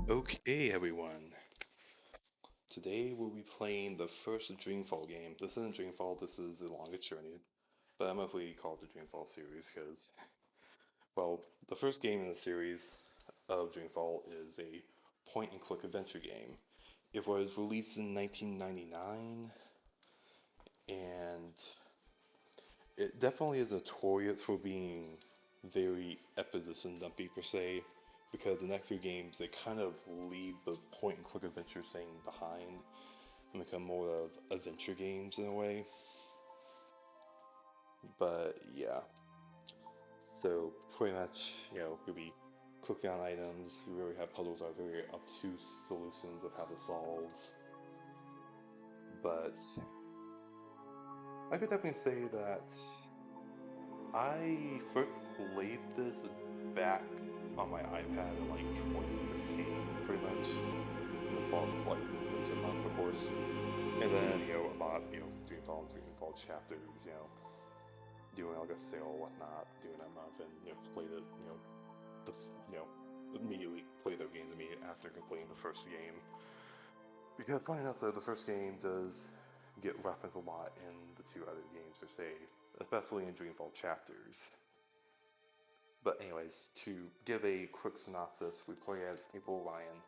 Okay, everyone. Today we'll be playing the first Dreamfall game. This isn't Dreamfall, this is The Longest Journey, but I'm going to call it the Dreamfall series because, well, the first game in the series of Dreamfall is a point and click adventure game. It was released in 1999, and it definitely is notorious for being very episode dumpy per se, because the next few games they kind of leave the point and click adventure thing behind and become more of adventure games in a way. But yeah, so pretty much, you'll be clicking on items. You really have puzzles that are very obtuse solutions of how to solve. But I could definitely say that I first played this back on my iPad in like 2016, pretty much in the fall, like the winter month, of course. And then, a lot, Dreamfall and Dreamfall chapters, doing like a sale or whatnot, doing that month, and play the this immediately play their games immediately after completing the first game. Because funny enough, though, the first game does get referenced a lot in the two other games per se, especially in Dreamfall chapters. But anyways, to give a quick synopsis, we play as April Ryan,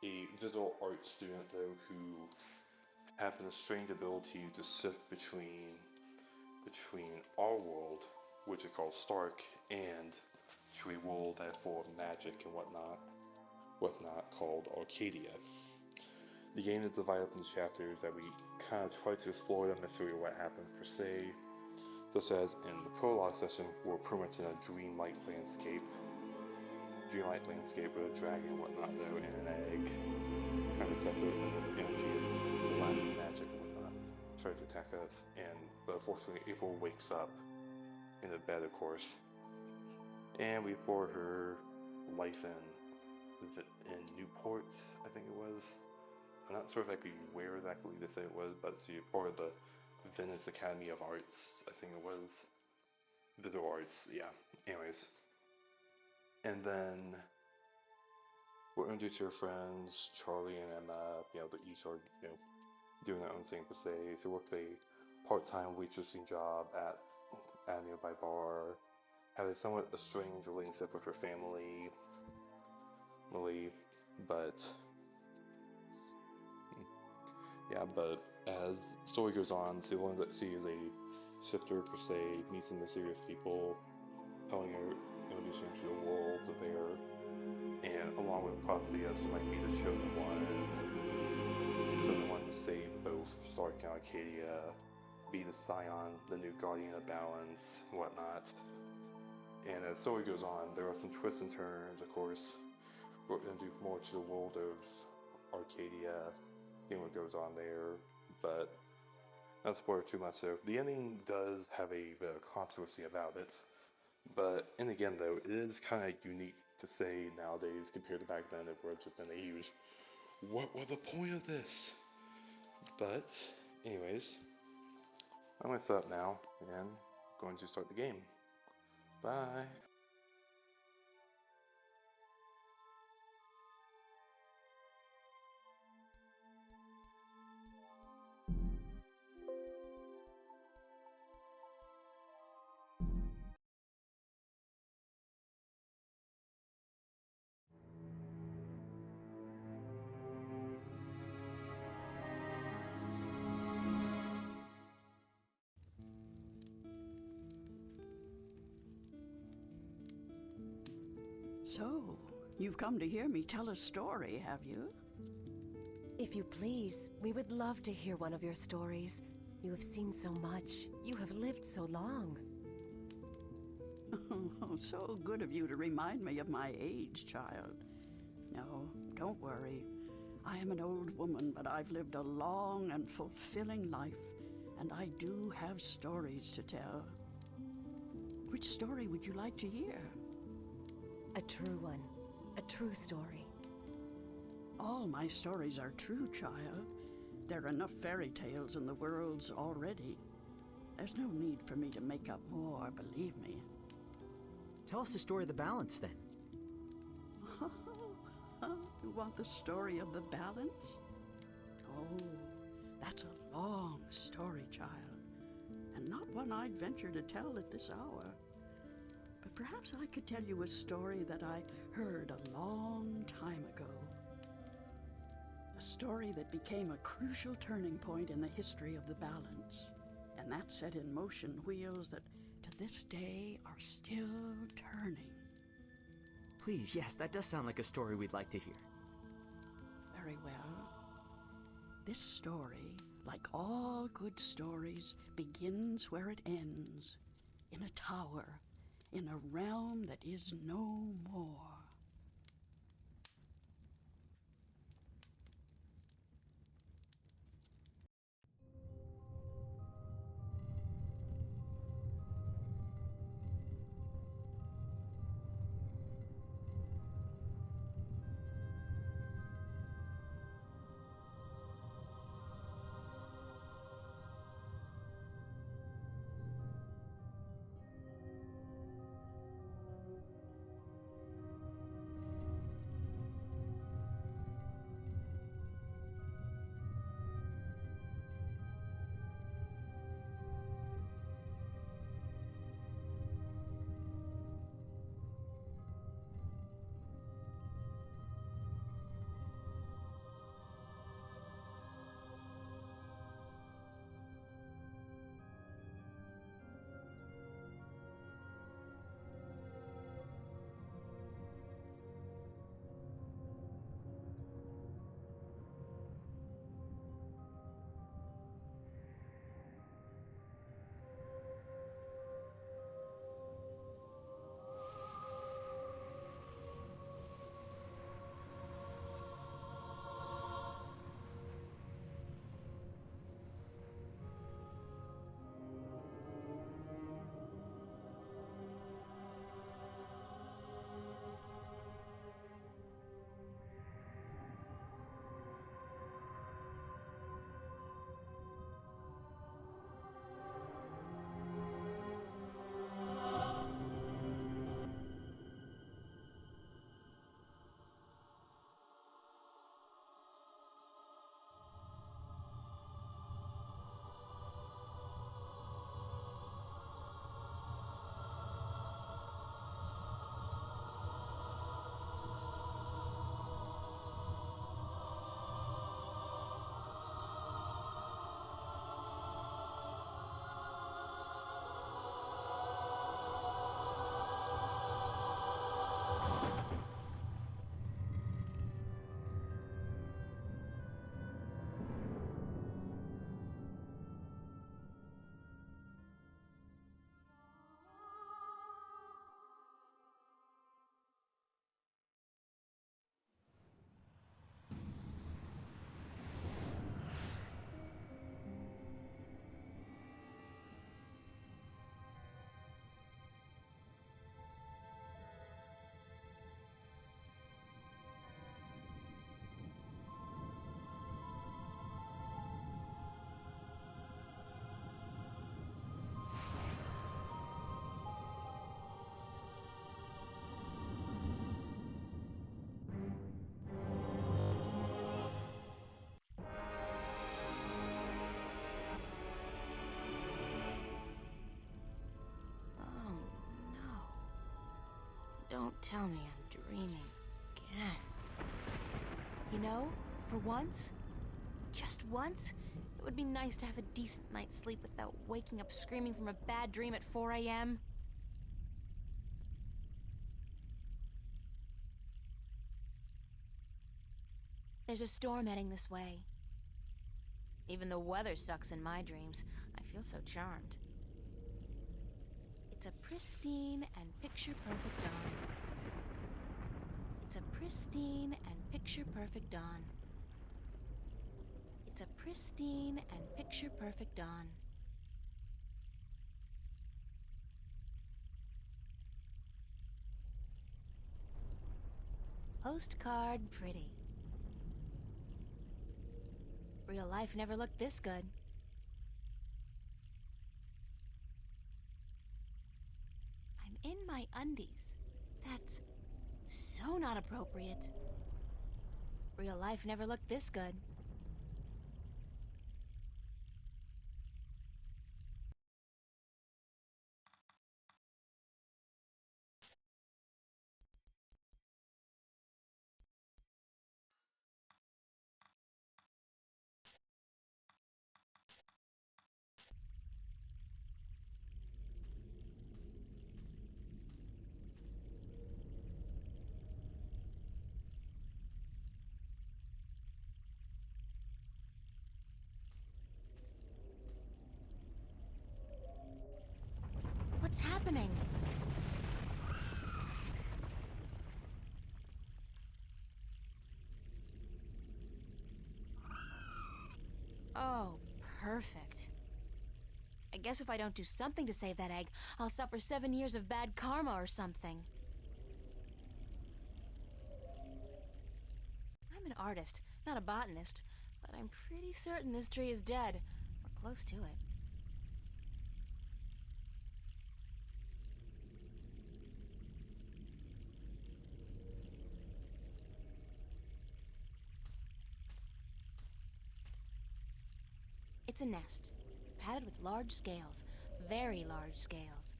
a visual arts student though who have a strange ability to sift between our world, which is called Stark, and to a world that is full of magic and whatnot called Arcadia. The game is divided up into chapters that we kind of try to explore the mystery of what happened per se, such as in the prologue session, we're pretty much in a dreamlike landscape with a dragon and whatnot though, and an egg, kind of protected in the energy of black magic and whatnot, trying to attack us, but unfortunately April wakes up in the bed, of course, and we for her life in Newport, I think it was. I'm not sure exactly where exactly they say it was, but she part of the Venice Academy of Arts, I think it was. Visual Arts, yeah. Anyways. And then we're introduced to her friends, Charlie and Emma, that each are, doing their own thing per se. She works a part-time waitressing job at a nearby bar, has a somewhat a strange relationship with her family, really, but yeah, but as the story goes on, she learns that she is a shifter per se, meets some mysterious people, telling her, introducing her to the worlds of there, and along with prophecy that she might be the chosen one to save both Stark and Arcadia, be the Scion, the new guardian of balance, whatnot. And as the story goes on, there are some twists and turns, of course. We're introduced more to the world of Arcadia, seeing what goes on there, but not spoil too much though. The ending does have a bit of controversy about it, but and again though, it is kind of unique to say nowadays compared to back then. It would have been a huge, what was the point of this? But anyways, I'm gonna set up now and going to start the game. Bye. So, you've come to hear me tell a story, have you? If you please, we would love to hear one of your stories. You have seen so much. You have lived so long. Oh, so good of you to remind me of my age, child. No, don't worry. I am an old woman, but I've lived a long and fulfilling life, and I do have stories to tell. Which story would you like to hear? A true one. A true story. All my stories are true, child. There are enough fairy tales in the worlds already. There's no need for me to make up more, believe me. Tell us the story of the balance, then. want the story of the balance? Oh, that's a long story, child, and not one I'd venture to tell at this hour. But perhaps I could tell you a story that I heard a long time ago. A story that became a crucial turning point in the history of the balance, and that set in motion wheels that to this day are still turning. Please, yes, that does sound like a story we'd like to hear. Very well. This story, like all good stories, begins where it ends, in a tower, in a realm that is no more. Don't tell me I'm dreaming again. You know, for once, just once, it would be nice to have a decent night's sleep without waking up screaming from a bad dream at 4 a.m. There's a storm heading this way. Even the weather sucks in my dreams. I feel so charmed. It's a pristine and picture-perfect dawn. It's a pristine and picture-perfect dawn. It's a pristine and picture-perfect dawn. Postcard pretty. Real life never looked this good. I'm in my undies. That's so not appropriate. Real life never looked this good. What's happening? Oh, perfect. I guess if I don't do something to save that egg, I'll suffer 7 years of bad karma or something. I'm an artist, not a botanist, but I'm pretty certain this tree is dead, or close to it. It's a nest, padded with large scales, very large scales.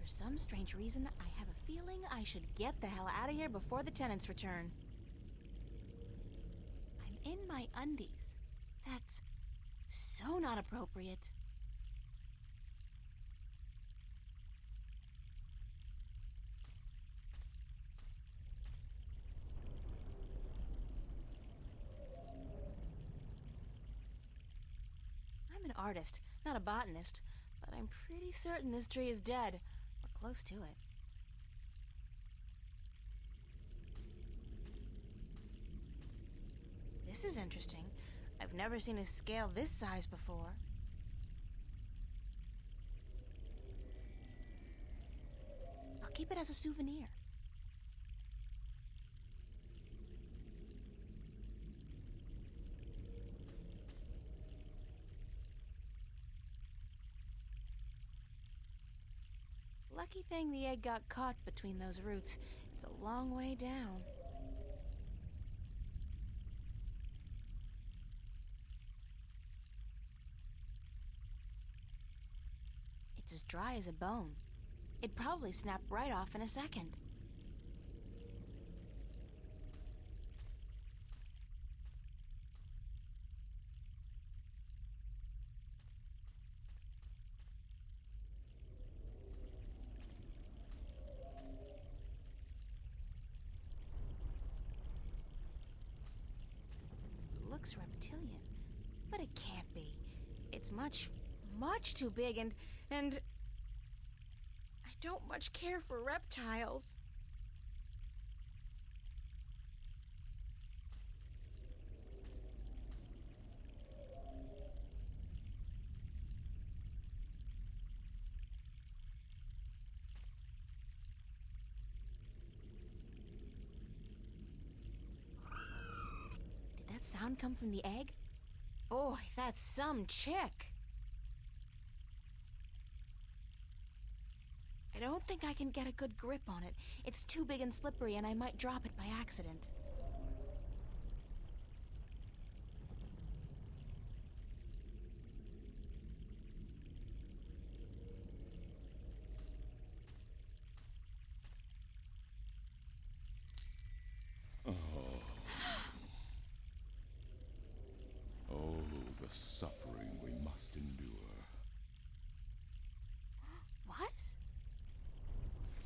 For some strange reason, I have a feeling I should get the hell out of here before the tenants return. I'm in my undies. That's so not appropriate. I'm an artist, not a botanist, but I'm pretty certain this tree is dead, or close to it. This is interesting. I've never seen a scale this size before. I'll keep it as a souvenir. Lucky thing the egg got caught between those roots. It's a long way down. It's as dry as a bone. It'd probably snap right off in a second. Looks reptilian, but it can't be. It's much, much too big and I don't much care for reptiles. Did that sound come from the egg? Boy, that's some chick. I don't think I can get a good grip on it. It's too big and slippery, and I might drop it by accident. Oh, the suffering we must endure. What?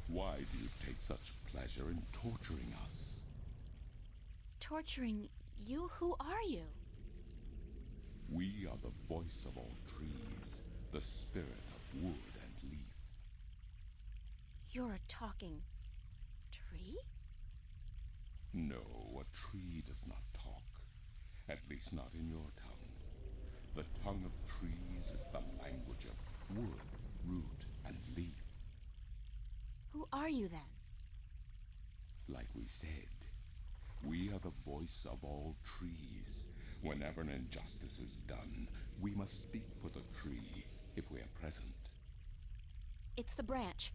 Why do you take such pleasure in torturing us? Torturing you? Who are you? We are the voice of all trees, the spirit of wood and leaf. You're a talking tree? No, a tree does not talk. At least not in your tongue. The tongue of trees is the language of wood, root, and leaf. Who are you then? Like we said, we are the voice of all trees. Whenever an injustice is done, we must speak for the tree if we are present. It's the branch.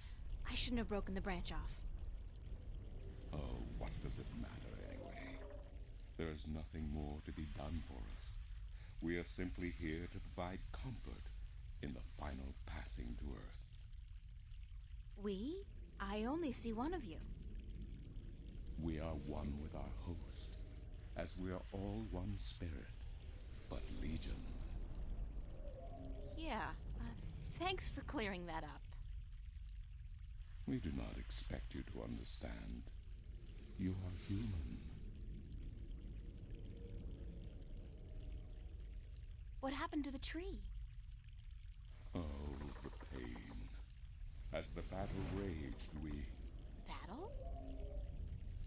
I shouldn't have broken the branch off. Oh, what does it matter anyway? There is nothing more to be done for us. We are simply here to provide comfort in the final passing to Earth. We? I only see one of you. We are one with our host, as we are all one spirit, but legion. Yeah, thanks for clearing that up. We do not expect you to understand. You are human. What happened to the tree? Oh, the pain. As the battle raged, Battle?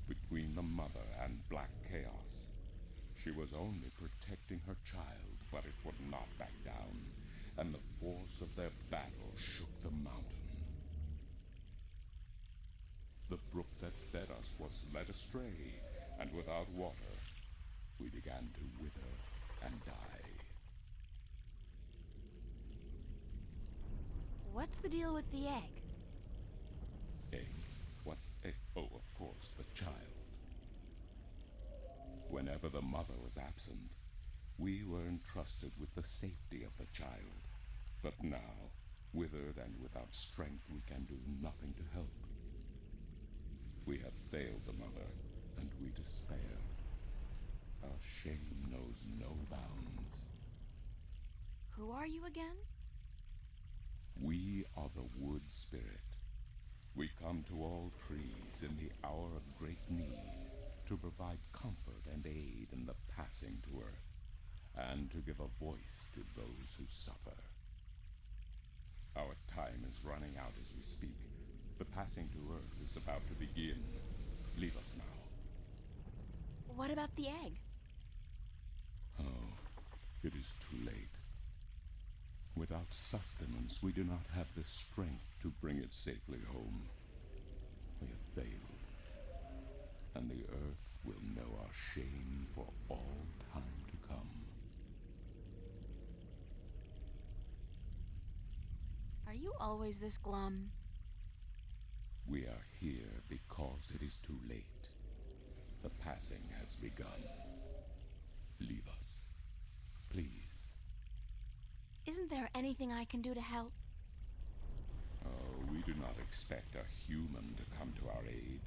between the Mother and Black Chaos. She was only protecting her child, but it would not back down, and the force of their battle shook the mountain. The brook that fed us was led astray, and without water, we began to wither and die. What's the deal with the egg? Egg? What egg? Oh, of course, the child. Whenever the mother was absent, we were entrusted with the safety of the child. But now, withered and without strength, we can do nothing to help. We have failed the mother, and we despair. Our shame knows no bounds. Who are you again? We are the wood spirit. We come to all trees in the hour of great need to provide comfort and aid in the passing to Earth, and to give a voice to those who suffer. Our time is running out as we speak. The passing to Earth is about to begin. Leave us now. What about the egg? Oh, it is too late. Without sustenance, we do not have the strength to bring it safely home. We have failed, and the Earth will know our shame for all time to come. Are you always this glum? We are here because it is too late. The passing has begun. Leave us, please. Isn't there anything I can do to help? Oh, we do not expect a human to come to our aid.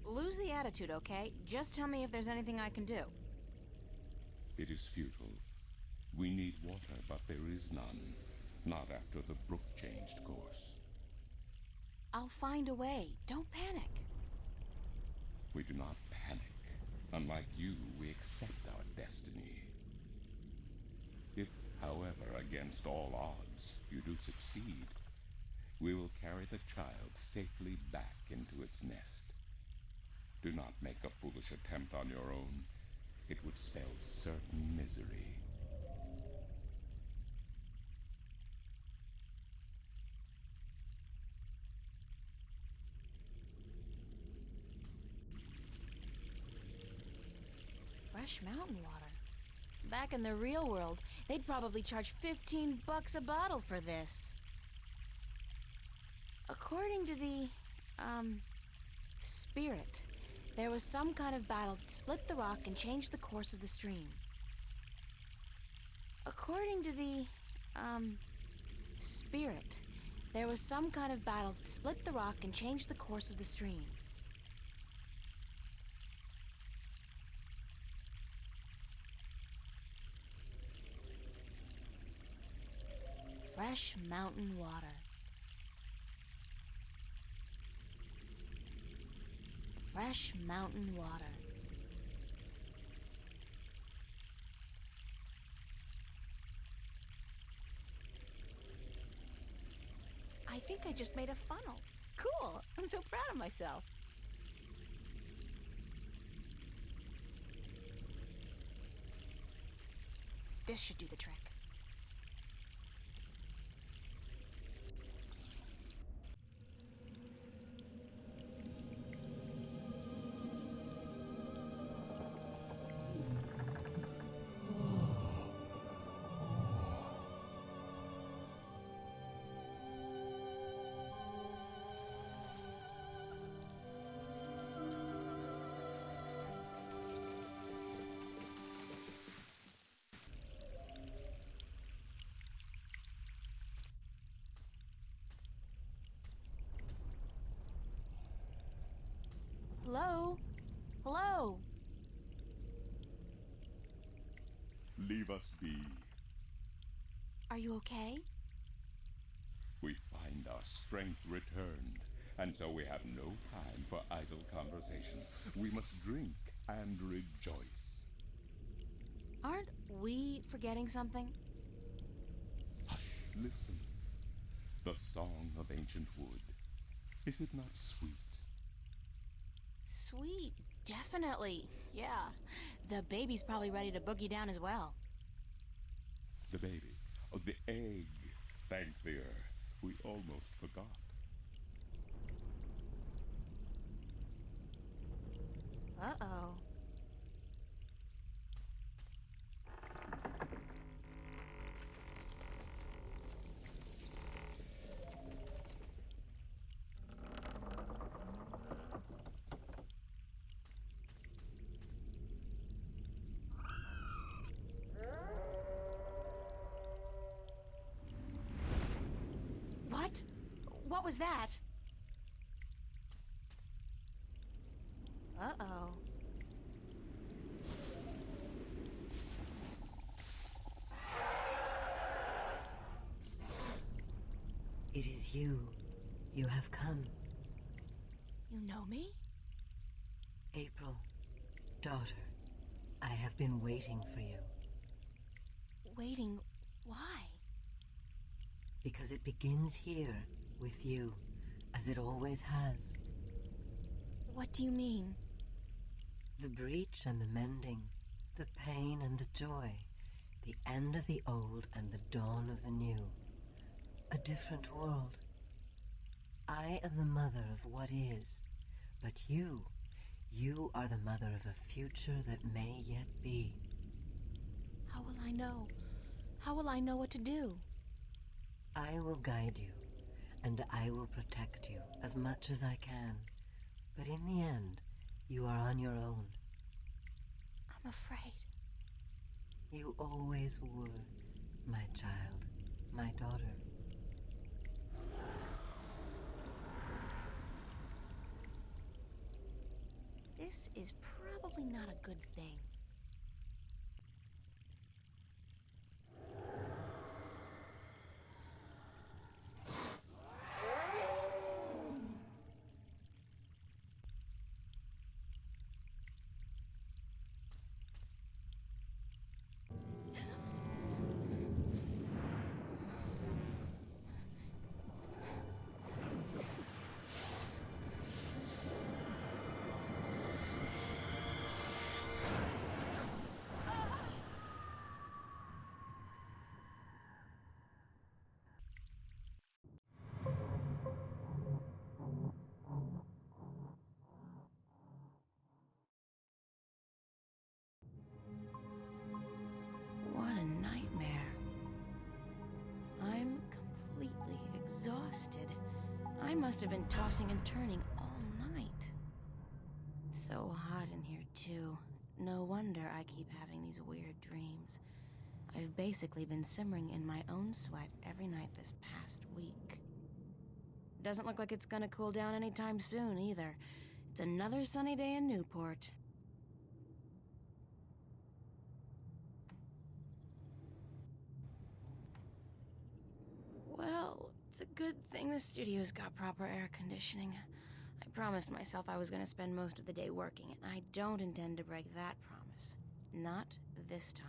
Lose the attitude, okay? Just tell me if there's anything I can do. It is futile. We need water, but there is none. Not after the brook changed course. I'll find a way. Don't panic. We do not panic. Unlike you, we accept our destiny. If, however, against all odds, you do succeed, we will carry the child safely back into its nest. Do not make a foolish attempt on your own. It would spell certain misery. Fresh mountain water. Back in the real world, they'd probably charge $15 a bottle for this. According to the, spirit, there was some kind of battle that split the rock and changed the course of the stream. According to the, spirit, there was some kind of battle that split the rock and changed the course of the stream. Fresh mountain water. Fresh mountain water. I think I just made a funnel. Cool. I'm so proud of myself. This should do the trick. Hello? Hello? Leave us be. Are you okay? We find our strength returned, and so we have no time for idle conversation. We must drink and rejoice. Aren't we forgetting something? Hush, listen. The song of ancient wood. Is it not sweet? Sweet, definitely. Yeah. The baby's probably ready to boogie down as well. The baby. Oh, the egg. Thank the earth. We almost forgot. Uh-oh. What? What was that? Uh-oh. It is you. You have come. You know me? April, daughter, I have been waiting for you. Waiting. Why? Because it begins here, with you, as it always has. What do you mean? The breach and the mending, the pain and the joy, the end of the old and the dawn of the new. A different world. I am the mother of what is, but you are the mother of a future that may yet be. How will I know? How will I know what to do? I will guide you, and I will protect you as much as I can. But in the end, you are on your own. I'm afraid. You always were, my child, my daughter. This is probably not a good thing. What a nightmare. I'm completely exhausted. I must have been tossing and turning all night. It's so hot in here, too. No wonder I keep having these weird dreams. I've basically been simmering in my own sweat every night this past week. Doesn't look like it's gonna cool down anytime soon, either. It's another sunny day in Newport. Well, it's a good thing the studio's got proper air conditioning. I promised myself I was gonna spend most of the day working, and I don't intend to break that promise. Not this time.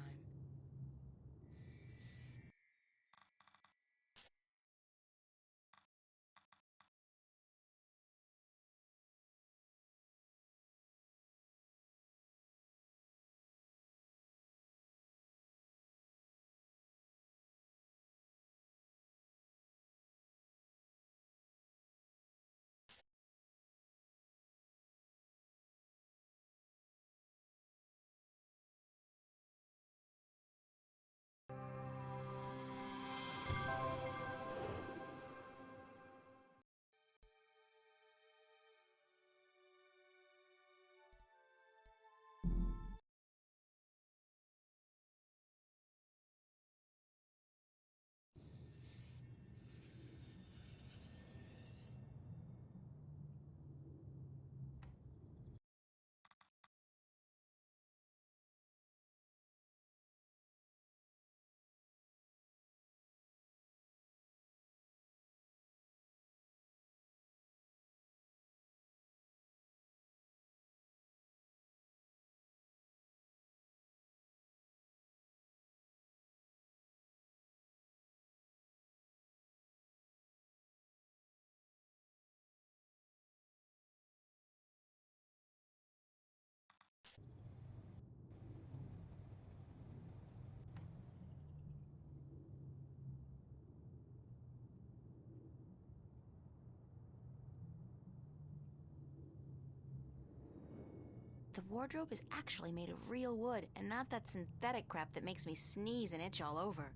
The wardrobe is actually made of real wood and not that synthetic crap that makes me sneeze and itch all over.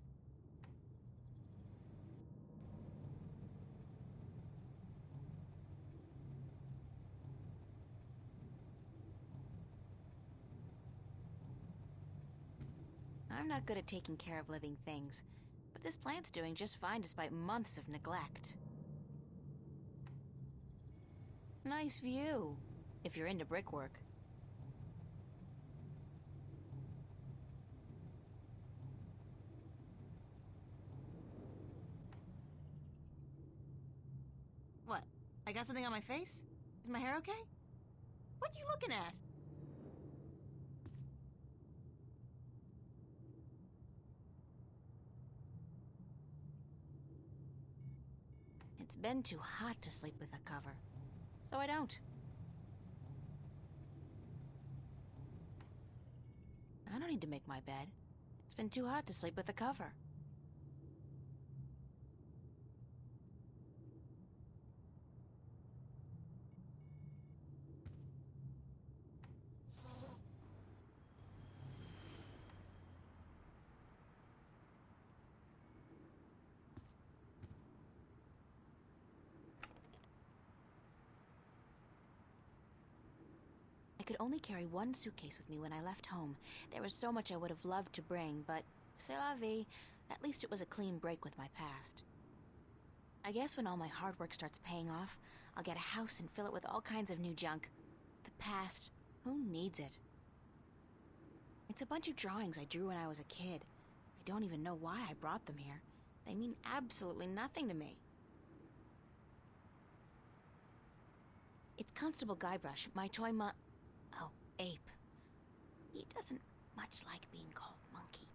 I'm not good at taking care of living things, but this plant's doing just fine despite months of neglect. Nice view, if you're into brickwork. What? I got something on my face? Is my hair okay? What you looking at? It's been too hot to sleep with a cover, so I don't. I don't need to make my bed. It's been too hot to sleep with a cover. I could only carry one suitcase with me when I left home. There was so much I would have loved to bring, but c'est la vie. At least it was a clean break with my past. I guess when all my hard work starts paying off, I'll get a house and fill it with all kinds of new junk. The past, who needs it? It's a bunch of drawings I drew when I was a kid. I don't even know why I brought them here. They mean absolutely nothing to me. It's Constable Guybrush, my toy Oh, ape. He doesn't much like being called monkey.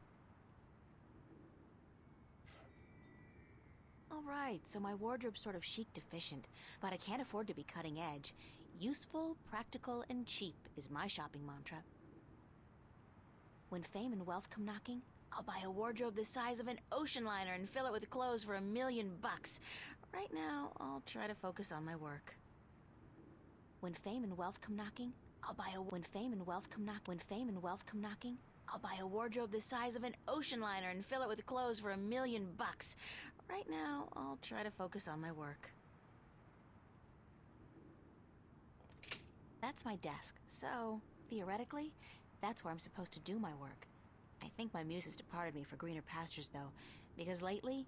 Alright, so my wardrobe's sort of chic deficient, but I can't afford to be cutting edge. Useful, practical, and cheap is my shopping mantra. When fame and wealth come knocking, I'll buy a wardrobe the size of an ocean liner and fill it with clothes for $1 million. Right now, I'll try to focus on my work. When fame and wealth come knocking, I'll buy a wardrobe the size of an ocean liner and fill it with clothes for $1 million. Right now, I'll try to focus on my work. That's my desk, so theoretically, that's where I'm supposed to do my work. I think my muse has departed me for greener pastures, though, because lately,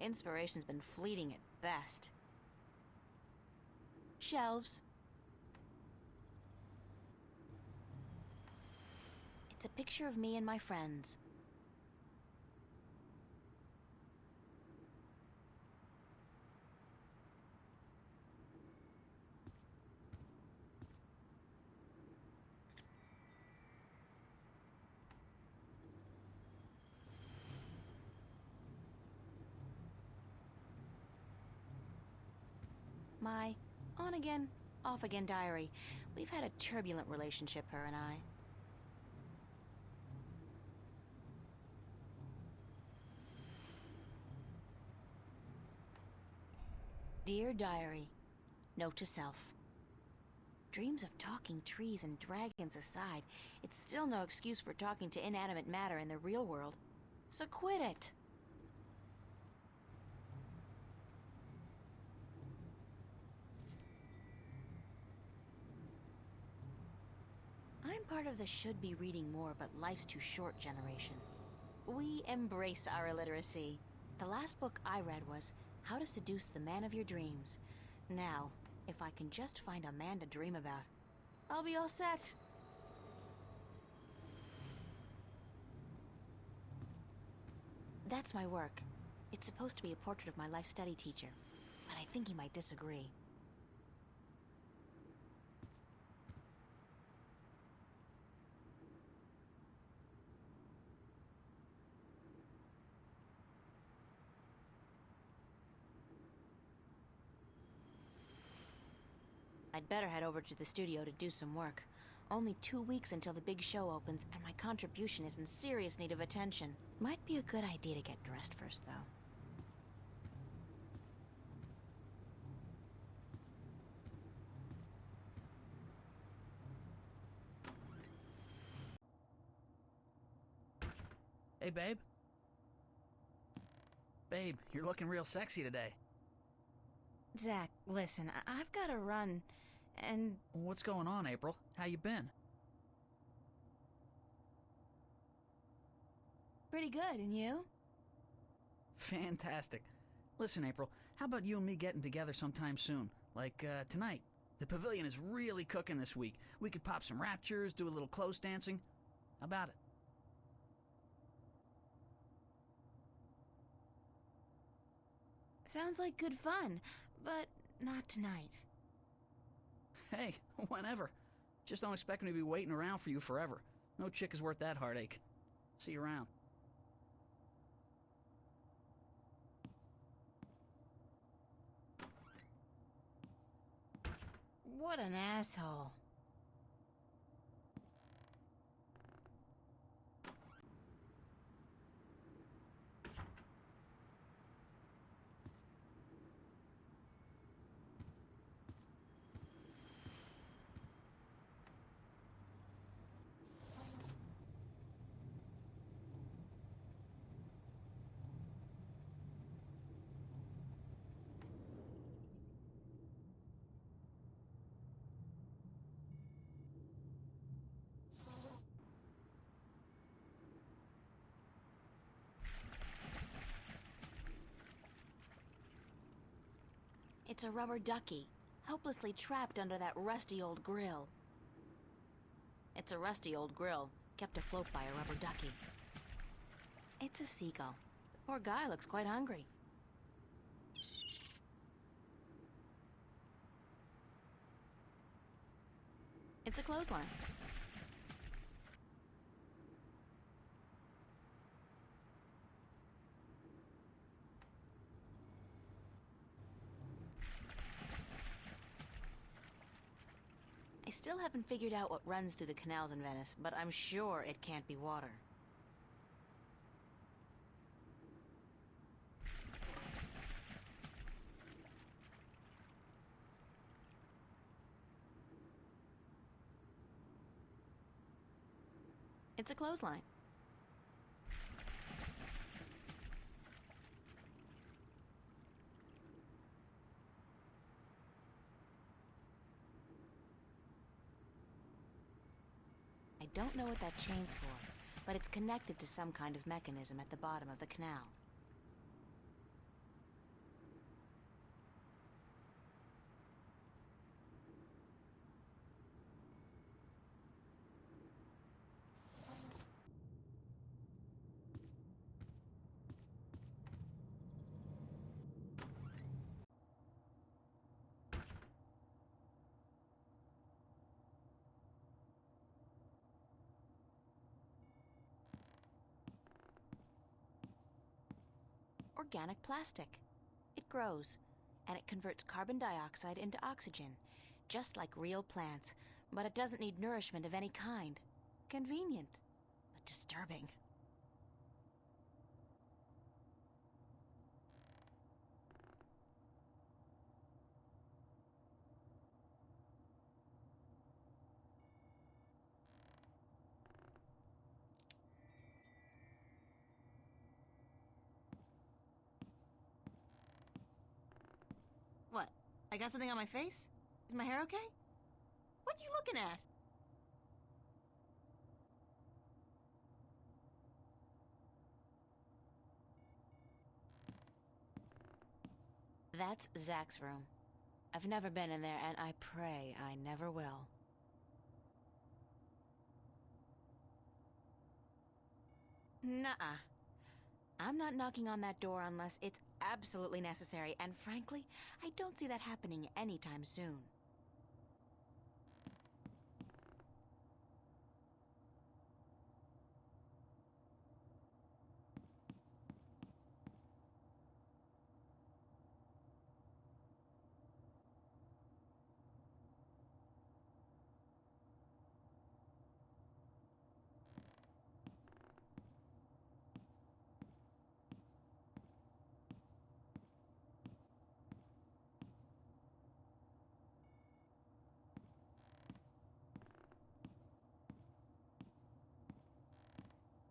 inspiration's been fleeting at best. Shelves. It's a picture of me and my friends. My on-again, off-again diary. We've had a turbulent relationship, her and I. Dear Diary, note to self. Dreams of talking trees and dragons aside, it's still no excuse for talking to inanimate matter in the real world. So quit it! I'm part of the should be reading more but life's too short generation. We embrace our illiteracy. The last book I read was How to Seduce the Man of Your Dreams. Now, if I can just find a man to dream about, I'll be all set. That's my work. It's supposed to be a portrait of my life study teacher, but I think he might disagree. I'd better head over to the studio to do some work. Only 2 weeks until the big show opens, and my contribution is in serious need of attention. Might be a good idea to get dressed first, though. Hey, babe? Babe, you're looking real sexy today. Zach, listen, I've got to run, and... What's going on, April? How you been? Pretty good, and you? Fantastic. Listen, April, how about you and me getting together sometime soon? Like, tonight. The pavilion is really cooking this week. We could pop some raptures, do a little close dancing. How about it? Sounds like good fun, but not tonight. Hey, whenever. Just don't expect me to be waiting around for you forever. No chick is worth that heartache. See you around. What an asshole. It's a rubber ducky, helplessly trapped under that rusty old grill. It's a rusty old grill, kept afloat by a rubber ducky. It's a seagull. The poor guy looks quite hungry. It's a clothesline. I still haven't figured out what runs through the canals in Venice, but I'm sure it can't be water. It's a clothesline. I don't know what that chain's for, but it's connected to some kind of mechanism at the bottom of the canal. Organic plastic. It grows, and it converts carbon dioxide into oxygen, just like real plants, but it doesn't need nourishment of any kind. Convenient, but disturbing. What? I got something on my face? Is my hair okay? What are you looking at? That's Zach's room. I've never been in there, and I pray I never will. Nuh-uh. I'm not knocking on that door unless it's absolutely necessary, and frankly, I don't see that happening anytime soon.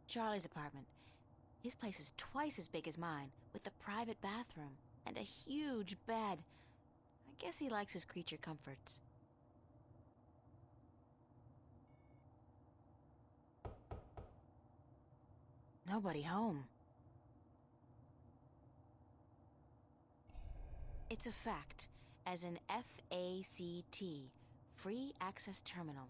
Charlie's apartment. His place is twice as big as mine, with a private bathroom and a huge bed. I guess he likes his creature comforts. Nobody home. It's a fact, as in FACT, Free Access Terminal.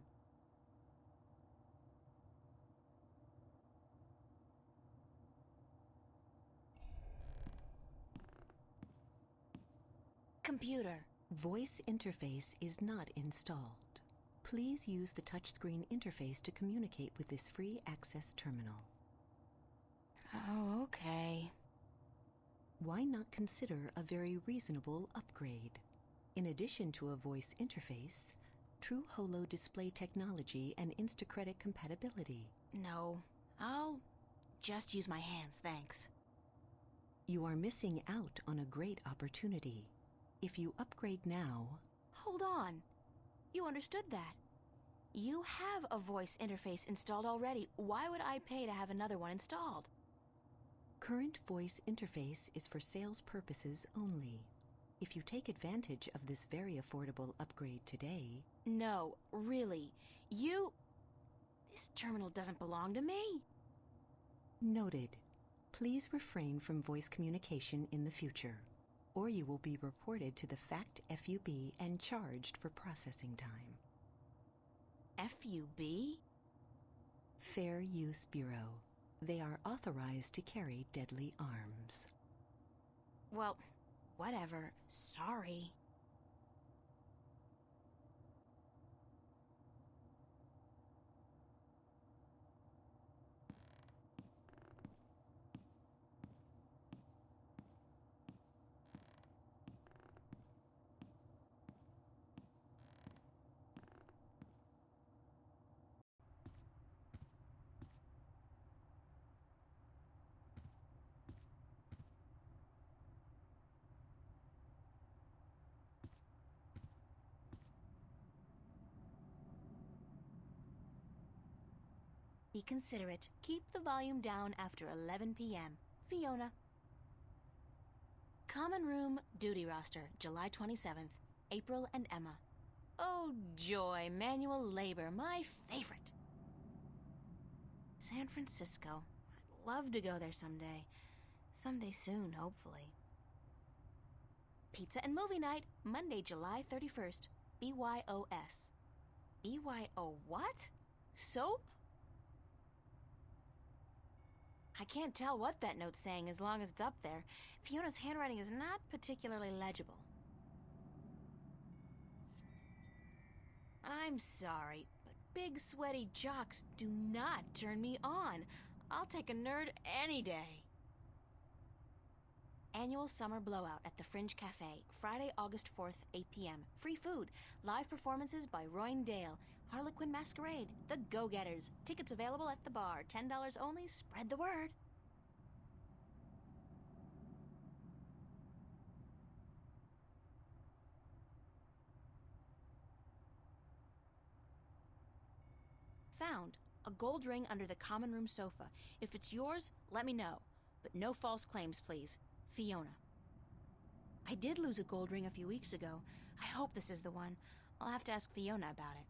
Computer. Voice interface is not installed. Please use the touchscreen interface to communicate with this free access terminal. Oh, okay. Why not consider a very reasonable upgrade? In addition to a voice interface, true holo display technology and Instacredit compatibility. No, I'll just use my hands, thanks. You are missing out on a great opportunity. If you upgrade now... Hold on. You understood that. You have a voice interface installed already. Why would I pay to have another one installed? Current voice interface is for sales purposes only. If you take advantage of this very affordable upgrade today... No, really. This terminal doesn't belong to me. Noted. Please refrain from voice communication in the future, or you will be reported to the FACT FUB and charged for processing time. FUB? Fair Use Bureau. They are authorized to carry deadly arms. Well, whatever. Sorry. Be considerate. Keep the volume down after 11 p.m. Fiona. Common Room Duty Roster, July 27th. April and Emma. Oh, joy. Manual labor. My favorite. San Francisco. I'd love to go there someday. Someday soon, hopefully. Pizza and movie night, Monday, July 31st. BYOS. BYO what? Soap? I can't tell what that note's saying as long as it's up there. Fiona's handwriting is not particularly legible. I'm sorry, but big sweaty jocks do not turn me on. I'll take a nerd any day. Annual Summer Blowout at the Fringe Cafe, Friday, August 4th, 8 p.m. Free food, live performances by Royne Dale, Harlequin Masquerade, The Go-Getters. Tickets available at the bar, $10 only. Spread the word. Found a gold ring under the common room sofa. If it's yours, let me know. But no false claims, please. Fiona. I did lose a gold ring a few weeks ago. I hope this is the one. I'll have to ask Fiona about it.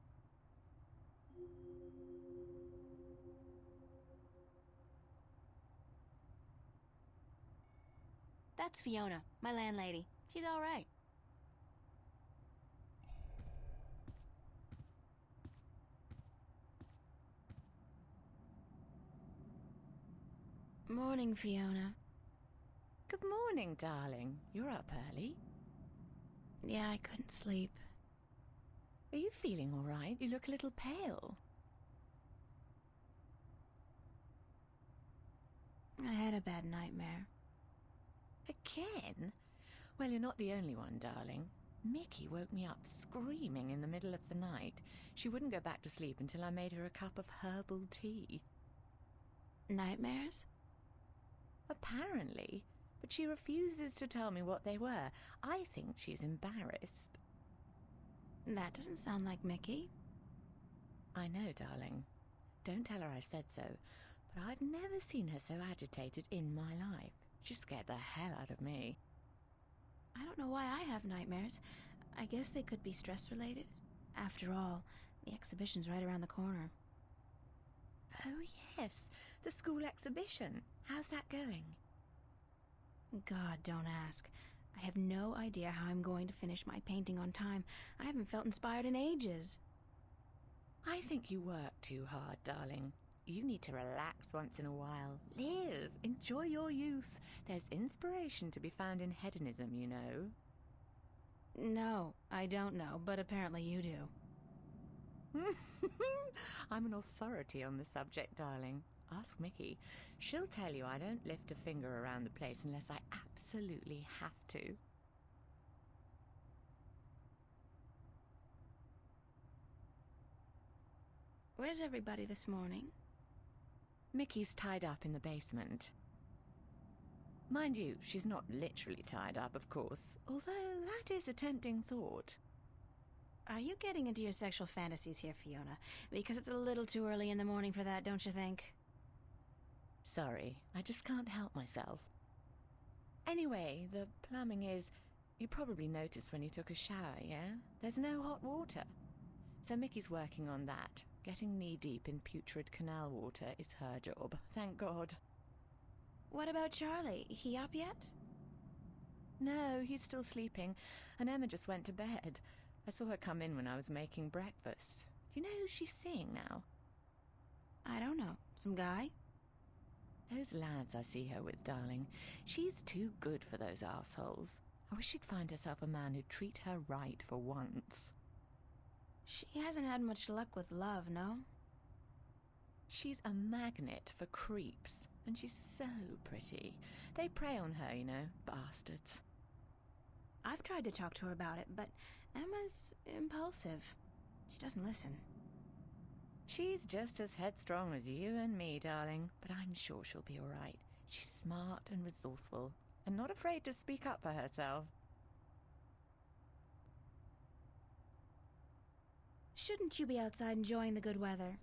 That's Fiona, my landlady. She's all right. Morning, Fiona. Good morning, darling. You're up early. Yeah, I couldn't sleep. Are you feeling all right? You look a little pale. I had a bad nightmare. Again? Well, you're not the only one, darling. Mickey woke me up screaming in the middle of the night. She wouldn't go back to sleep until I made her a cup of herbal tea. Nightmares? Apparently. But she refuses to tell me what they were. I think she's embarrassed. That doesn't sound like Mickey. I know, darling. Don't tell her I said so. but I've never seen her so agitated in my life. She scared the hell out of me. I don't know why I have nightmares. I guess they could be stress-related. After all, the exhibition's right around the corner. Oh, yes, the school exhibition. How's that going? God, don't ask. I have no idea how I'm going to finish my painting on time. I haven't felt inspired in ages. I think you work too hard, darling. You need to relax once in a while. Live. Enjoy your youth. There's inspiration to be found in hedonism, you know. No, I don't know, but apparently you do. I'm an authority on the subject, darling. Ask Mickey. She'll tell you I don't lift a finger around the place unless I absolutely have to. Where's everybody this morning? Mickey's tied up in the basement. Mind you, she's not literally tied up, of course, although that is a tempting thought. Are you getting into your sexual fantasies here, Fiona? Because it's a little too early in the morning for that, don't you think? Sorry, I just can't help myself. Anyway, the plumbing is... You probably noticed when you took a shower, yeah? There's no hot water. So Mickey's working on that. Getting knee-deep in putrid canal water is her job, thank God. What about Charlie? He up yet? No, he's still sleeping, and Emma just went to bed. I saw her come in when I was making breakfast. Do you know who she's seeing now? I don't know. Some guy? Those lads I see her with, darling. She's too good for those arseholes. I wish she'd find herself a man who'd treat her right for once. She hasn't had much luck with love, no? She's a magnet for creeps, and she's so pretty. They prey on her, you know, bastards. I've tried to talk to her about it, but Emma's impulsive. She doesn't listen. She's just as headstrong as you and me, darling, but I'm sure she'll be all right. She's smart and resourceful, and not afraid to speak up for herself. Shouldn't you be outside enjoying the good weather?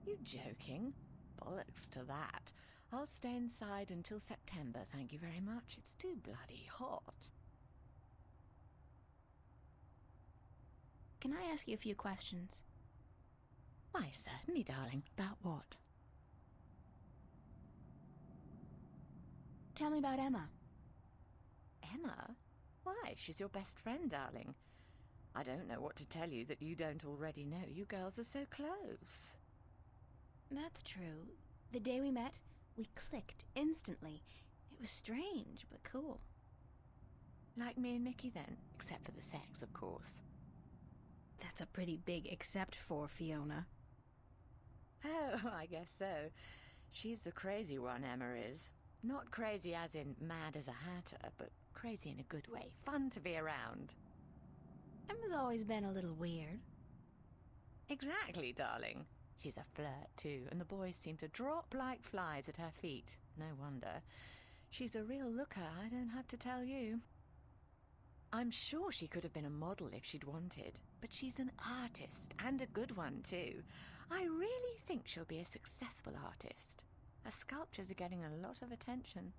You joking? Bollocks to that. I'll stay inside until September, thank you very much. It's too bloody hot. Can I ask you a few questions? Why, certainly, darling. About what? Tell me about Emma. Emma? Why, she's your best friend, darling. I don't know what to tell you that you don't already know. You girls are so close. That's true. The day we met, we clicked instantly. It was strange, but cool. Like me and Mickey then, except for the sex, of course. That's a pretty big except for, Fiona. Oh, I guess so. She's the crazy one, Emma is. Not crazy as in mad as a hatter, but crazy in a good way. Fun to be around. Emma's always been a little weird. Exactly, darling. She's a flirt, too, and the boys seem to drop like flies at her feet. No wonder. She's a real looker, I don't have to tell you. I'm sure she could have been a model if she'd wanted, but she's an artist, and a good one, too. I really think she'll be a successful artist. Her sculptures are getting a lot of attention.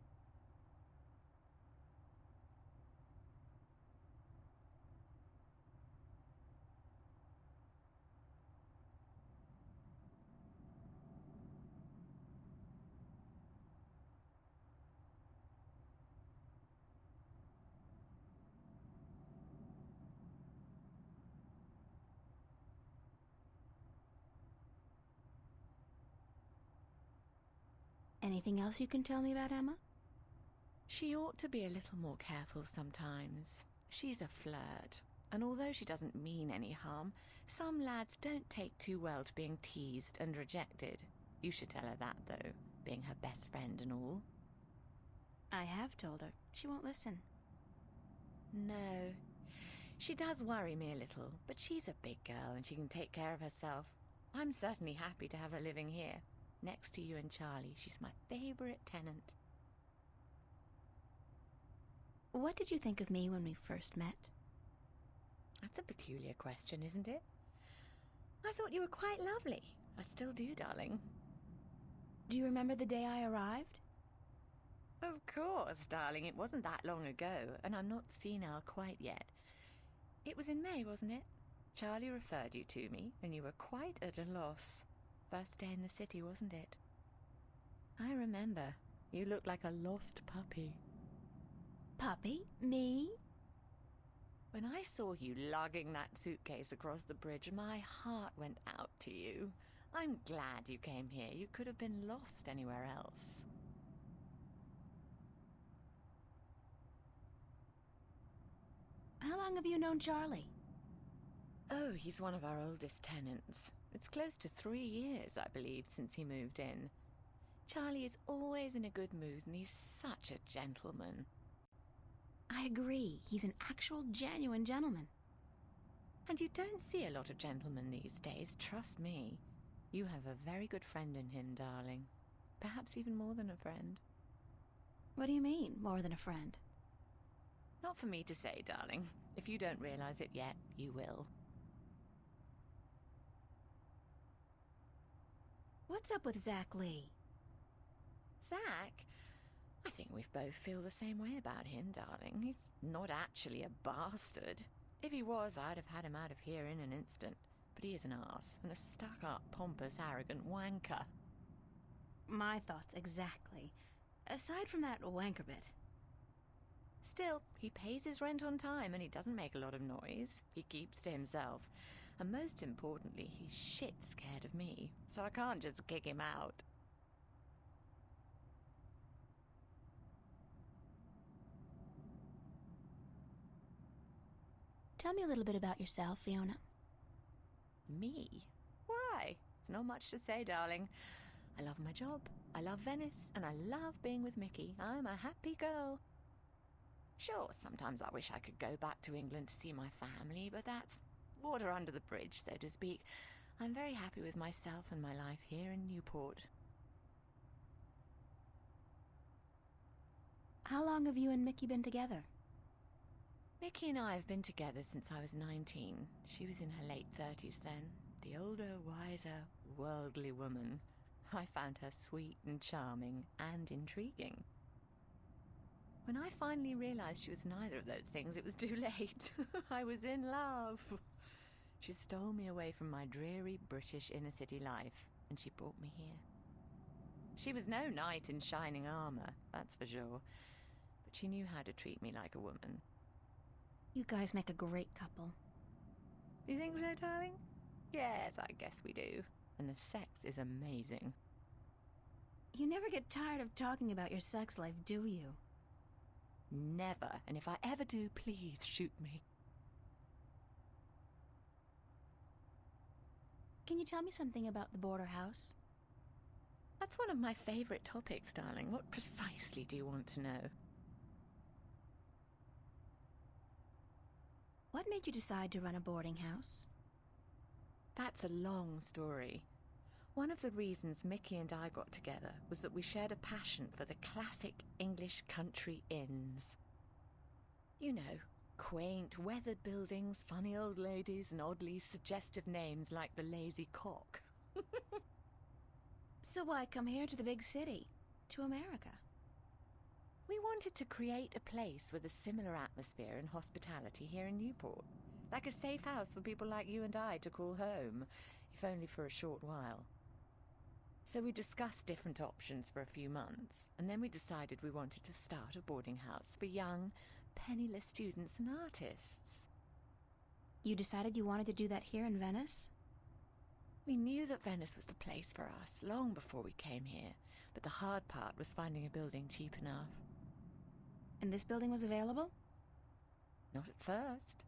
Anything else you can tell me about Emma? She ought to be a little more careful sometimes. She's a flirt, and although she doesn't mean any harm, some lads don't take too well to being teased and rejected. You should tell her that, though, being her best friend and all. I have told her. She won't listen. No. She does worry me a little, but she's a big girl and she can take care of herself. I'm certainly happy to have her living here. Next to you and Charlie, she's my favourite tenant. What did you think of me when we first met? That's a peculiar question, isn't it? I thought you were quite lovely. I still do, darling. Do you remember the day I arrived? Of course, darling. It wasn't that long ago, and I'm not senile quite yet. It was in May, wasn't it? Charlie referred you to me, and you were quite at a loss. First day in the city, wasn't it? I remember. You looked like a lost puppy. Puppy? Me? When I saw you lugging that suitcase across the bridge, my heart went out to you. I'm glad you came here. You could have been lost anywhere else. How long have you known Charlie? Oh, he's one of our oldest tenants. It's close to 3 years, I believe, since he moved in. Charlie is always in a good mood, and he's such a gentleman. I agree. He's an actual, genuine gentleman. And you don't see a lot of gentlemen these days, trust me. You have a very good friend in him, darling. Perhaps even more than a friend. What do you mean, more than a friend? Not for me to say, darling. If you don't realize it yet, you will. What's up with Zach Lee? Zach? I think we both feel the same way about him, darling. He's not actually a bastard. If he was, I'd have had him out of here in an instant. But he is an arse, and a stuck-up, pompous, arrogant wanker. My thoughts exactly. Aside from that wanker bit. Still, he pays his rent on time, and he doesn't make a lot of noise. He keeps to himself. And most importantly, he's shit scared of me, so I can't just kick him out. Tell me a little bit about yourself, Fiona. Me? Why? It's not much to say, darling. I love my job, I love Venice, and I love being with Mickey. I'm a happy girl. Sure, sometimes I wish I could go back to England to see my family, but that's water under the bridge, so to speak. I'm very happy with myself and my life here in Newport. How long have you and Mickey been together? Mickey and I have been together since I was 19. She was in her late 30s then. The older, wiser, worldly woman. I found her sweet and charming and intriguing. When I finally realized she was neither of those things, it was too late. I was in love. She stole me away from my dreary British inner-city life, and she brought me here. She was no knight in shining armor, that's for sure, but she knew how to treat me like a woman. You guys make a great couple. You think so, darling? Yes, I guess we do. And the sex is amazing. You never get tired of talking about your sex life, do you? Never. And if I ever do, please shoot me. Can you tell me something about the border house? That's one of my favorite topics, darling. What precisely do you want to know? What made you decide to run a boarding house? That's a long story. One of the reasons Mickey and I got together was that we shared a passion for the classic English country inns. You know, quaint, weathered buildings, funny old ladies, and oddly suggestive names like the Lazy Cock. So why come here to the big city, to America? We wanted to create a place with a similar atmosphere and hospitality here in Newport. Like a safe house for people like you and I to call home, if only for a short while. So we discussed different options for a few months, and then we decided we wanted to start a boarding house for young, penniless students and artists. You decided you wanted to do that here in Venice? We knew that Venice was the place for us long before we came here, but the hard part was finding a building cheap enough. And this building was available? Not at first.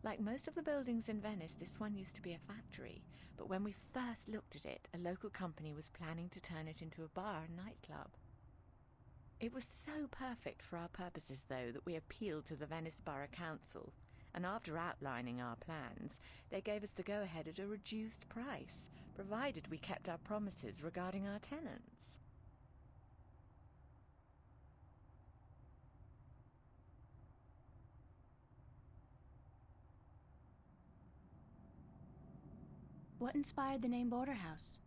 Like most of the buildings in Venice, this one used to be a factory, but when we first looked at it, a local company was planning to turn it into a bar and nightclub. It was so perfect for our purposes, though, that we appealed to the Venice Borough Council, and after outlining our plans, they gave us the go-ahead at a reduced price, provided we kept our promises regarding our tenants. What inspired the name Border House?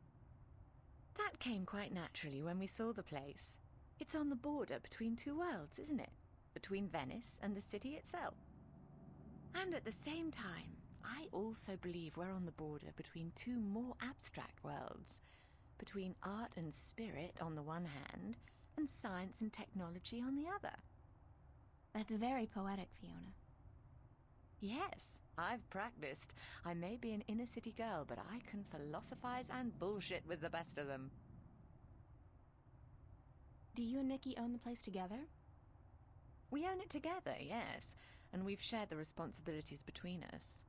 That That came quite naturally when we saw the place. It's on the border between two worlds, isn't it? Between Venice and the city itself. And at the same time, I also believe we're on the border between two more abstract worlds. Between art and spirit on the one hand, and science and technology on the other. That's very poetic, Fiona. Yes, I've practiced. I may be an inner city girl, but I can philosophize and bullshit with the best of them. Do you and Mickey own the place together? We own it together, yes, and we've shared the responsibilities between us.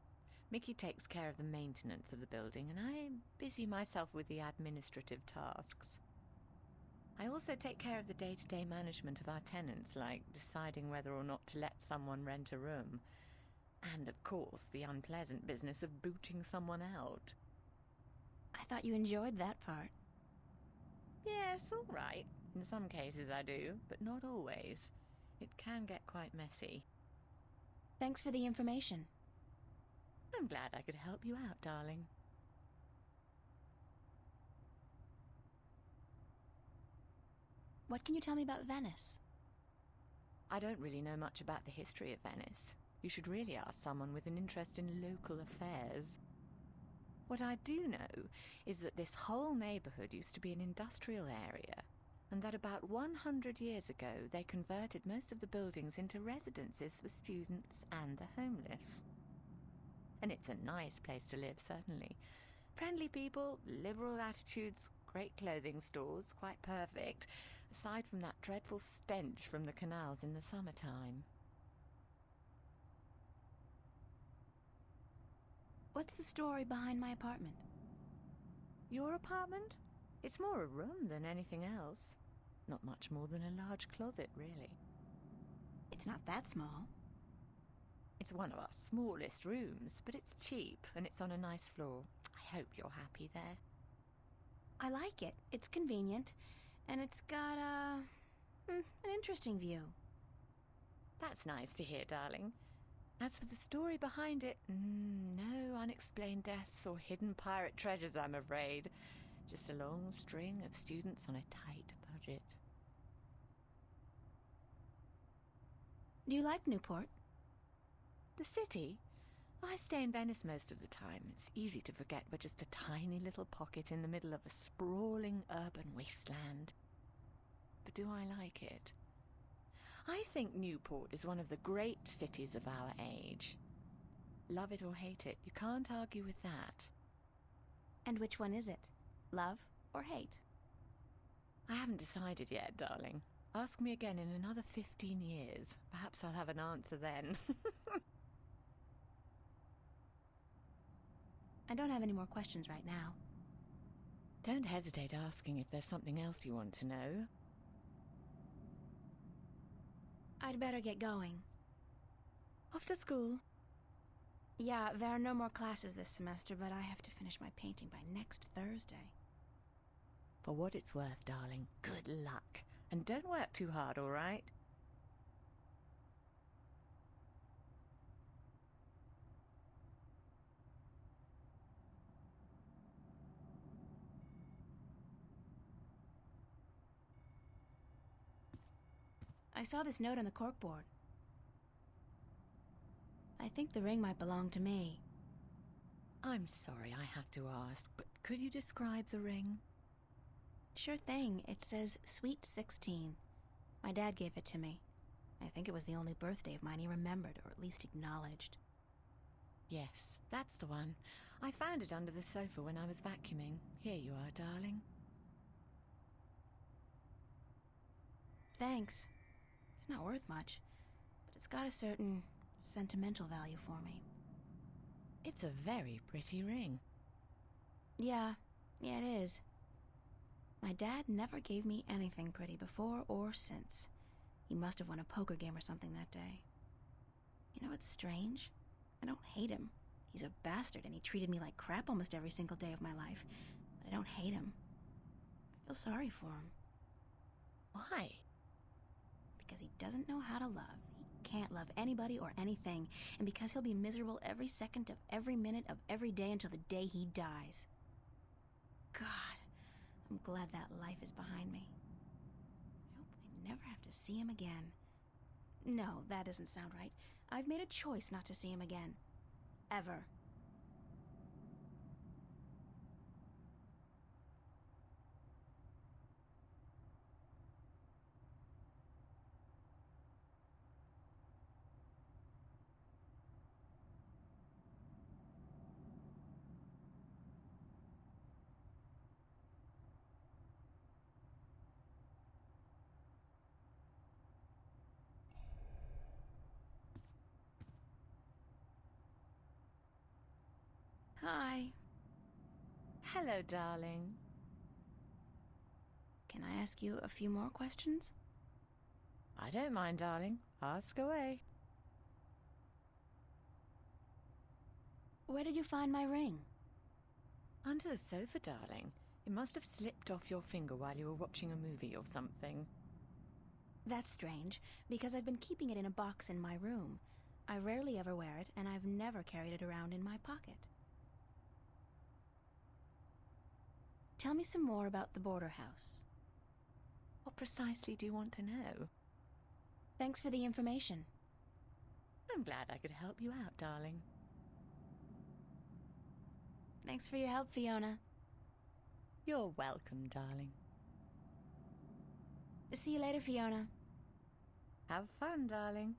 Mickey takes care of the maintenance of the building, and I busy myself with the administrative tasks. I also take care of the day-to-day management of our tenants, like deciding whether or not to let someone rent a room. And, of course, the unpleasant business of booting someone out. I thought you enjoyed that part. Yes, all right. In some cases I do, but not always. It can get quite messy. Thanks for the information. I'm glad I could help you out, darling. What can you tell me about Venice? I don't really know much about the history of Venice. You should really ask someone with an interest in local affairs. What I do know is that this whole neighborhood used to be an industrial area, and that about 100 years ago they converted most of the buildings into residences for students and the homeless. And it's a nice place to live, certainly. Friendly people, liberal attitudes, great clothing stores, quite perfect, aside from that dreadful stench from the canals in the summertime. What's the story behind my apartment? Your apartment? It's more a room than anything else. Not much more than a large closet, really. It's not that small. It's one of our smallest rooms, but it's cheap and it's on a nice floor. I hope you're happy there. I like it. It's convenient, and it's got an interesting view. That's nice to hear, darling. As for the story behind it, no unexplained deaths or hidden pirate treasures, I'm afraid. Just a long string of students on a tight budget. Do you like Newport? The city? I stay in Venice most of the time. It's easy to forget we're just a tiny little pocket in the middle of a sprawling urban wasteland. But do I like it? I think Newport is one of the great cities of our age. Love it or hate it, you can't argue with that. And which one is it? Love or hate? I haven't decided yet, darling. Ask me again in another 15 years. Perhaps I'll have an answer then. I don't have any more questions right now. Don't hesitate asking if there's something else you want to know. I'd better get going. Off to school? Yeah, there are no more classes this semester, but I have to finish my painting by next Thursday. For what it's worth, darling, good luck. And don't work too hard, all right? I saw this note on the corkboard. I think the ring might belong to me. I'm sorry I have to ask, but could you describe the ring? Sure thing. It says Sweet 16. My dad gave it to me. I think it was the only birthday of mine he remembered, or at least acknowledged. Yes, that's the one. I found it under the sofa when I was vacuuming. Here you are, darling. Thanks. It's not worth much, but it's got a certain sentimental value for me. It's a very pretty ring. Yeah, it is. My dad never gave me anything pretty before or since. He must have won a poker game or something that day. You know what's strange? I don't hate him. He's a bastard and he treated me like crap almost every single day of my life. But I don't hate him. I feel sorry for him. Why? Because he doesn't know how to love. He can't love anybody or anything. And because he'll be miserable every second of every minute of every day until the day he dies. God, I'm glad that life is behind me. I hope I never have to see him again. No, that doesn't sound right. I've made a choice not to see him again. Ever. Hi. Hello, darling. Can I ask you a few more questions? I don't mind, darling. Ask away. Where did you find my ring? Under the sofa, darling. It must have slipped off your finger while you were watching a movie or something. That's strange, because I've been keeping it in a box in my room. I rarely ever wear it, and I've never carried it around in my pocket. Tell me some more about the border house. What precisely do you want to know? Thanks for the information. I'm glad I could help you out, darling. Thanks for your help, Fiona. You're welcome, darling. See you later, Fiona. Have fun, darling.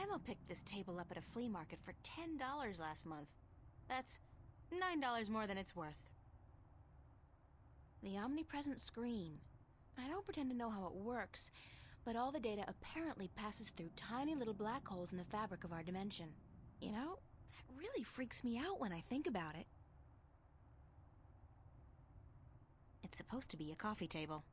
Emma picked this table up at a flea market for $10 last month. That's $9 more than it's worth. The omnipresent screen. I don't pretend to know how it works, but all the data apparently passes through tiny little black holes in the fabric of our dimension. You know, that really freaks me out when I think about it. It's supposed to be a coffee table.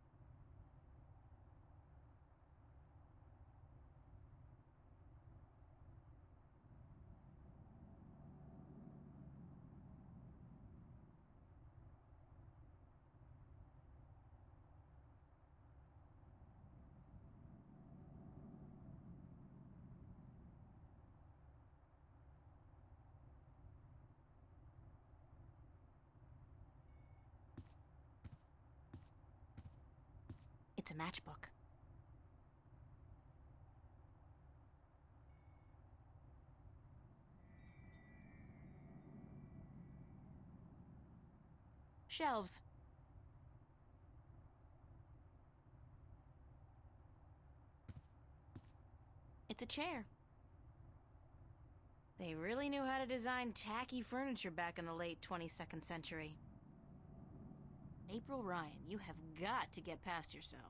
It's a matchbook. Shelves. It's a chair. They really knew how to design tacky furniture back in the late 22nd century. April Ryan, you have got to get past yourself.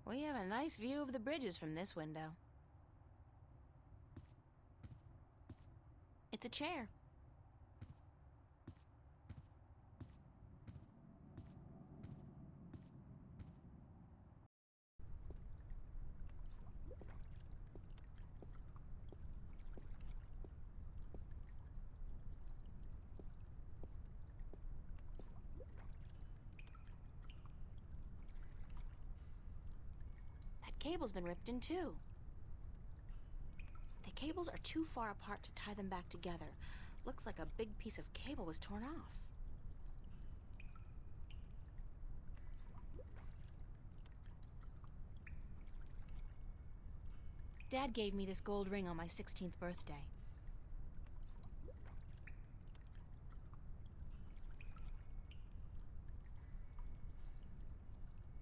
We have a nice view of the bridges from this window. It's a chair. That cable's been ripped in two. The cables are too far apart to tie them back together. Looks like a big piece of cable was torn off. Dad gave me this gold ring on my 16th birthday.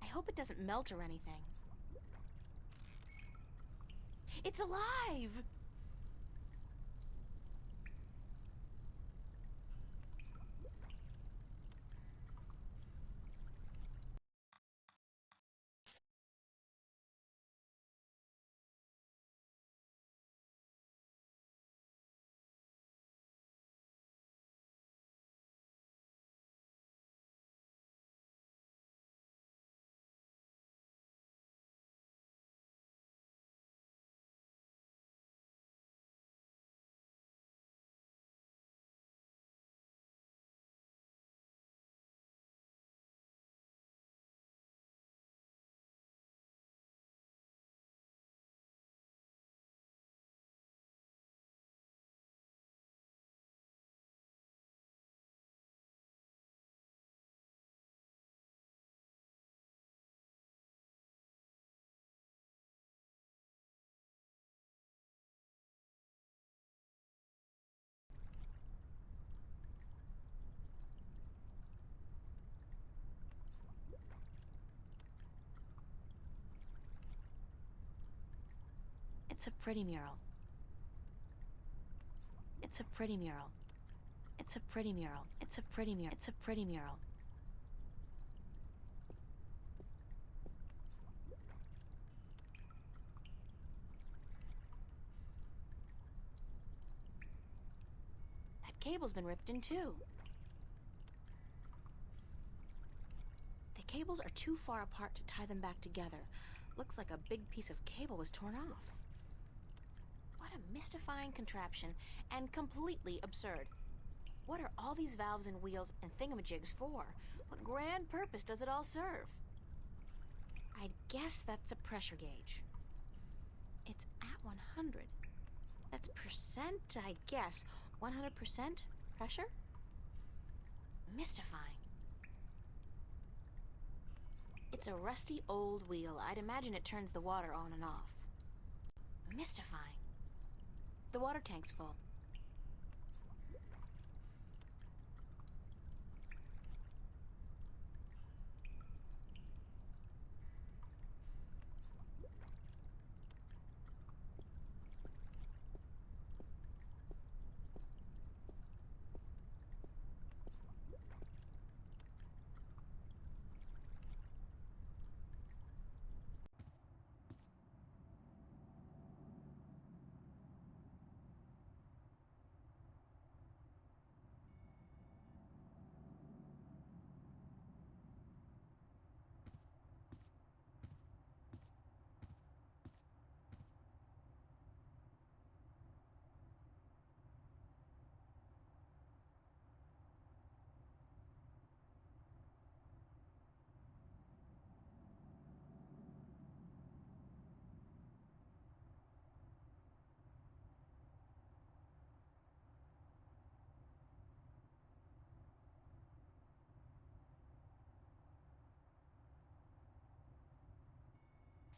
I hope it doesn't melt or anything. It's alive! It's a pretty mural. It's a pretty mural. It's a pretty mural. It's a pretty mural. It's a pretty mural. That cable's been ripped in two. The cables are too far apart to tie them back together. Looks like a big piece of cable was torn off. What a mystifying contraption, and completely absurd. What are all these valves and wheels and thingamajigs for? What grand purpose does it all serve? I'd guess that's a pressure gauge. It's at 100. That's percent, I guess. 100% pressure? Mystifying. It's a rusty old wheel. I'd imagine it turns the water on and off. Mystifying. The water tank's full.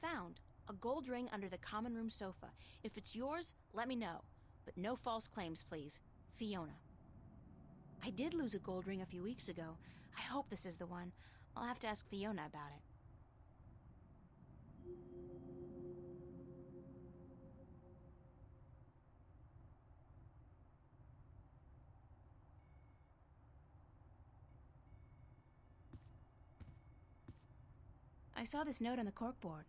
Found a gold ring under the common room sofa. If it's yours, let me know. But no false claims, please. Fiona. I did lose a gold ring a few weeks ago. I hope this is the one. I'll have to ask Fiona about it. I saw this note on the corkboard.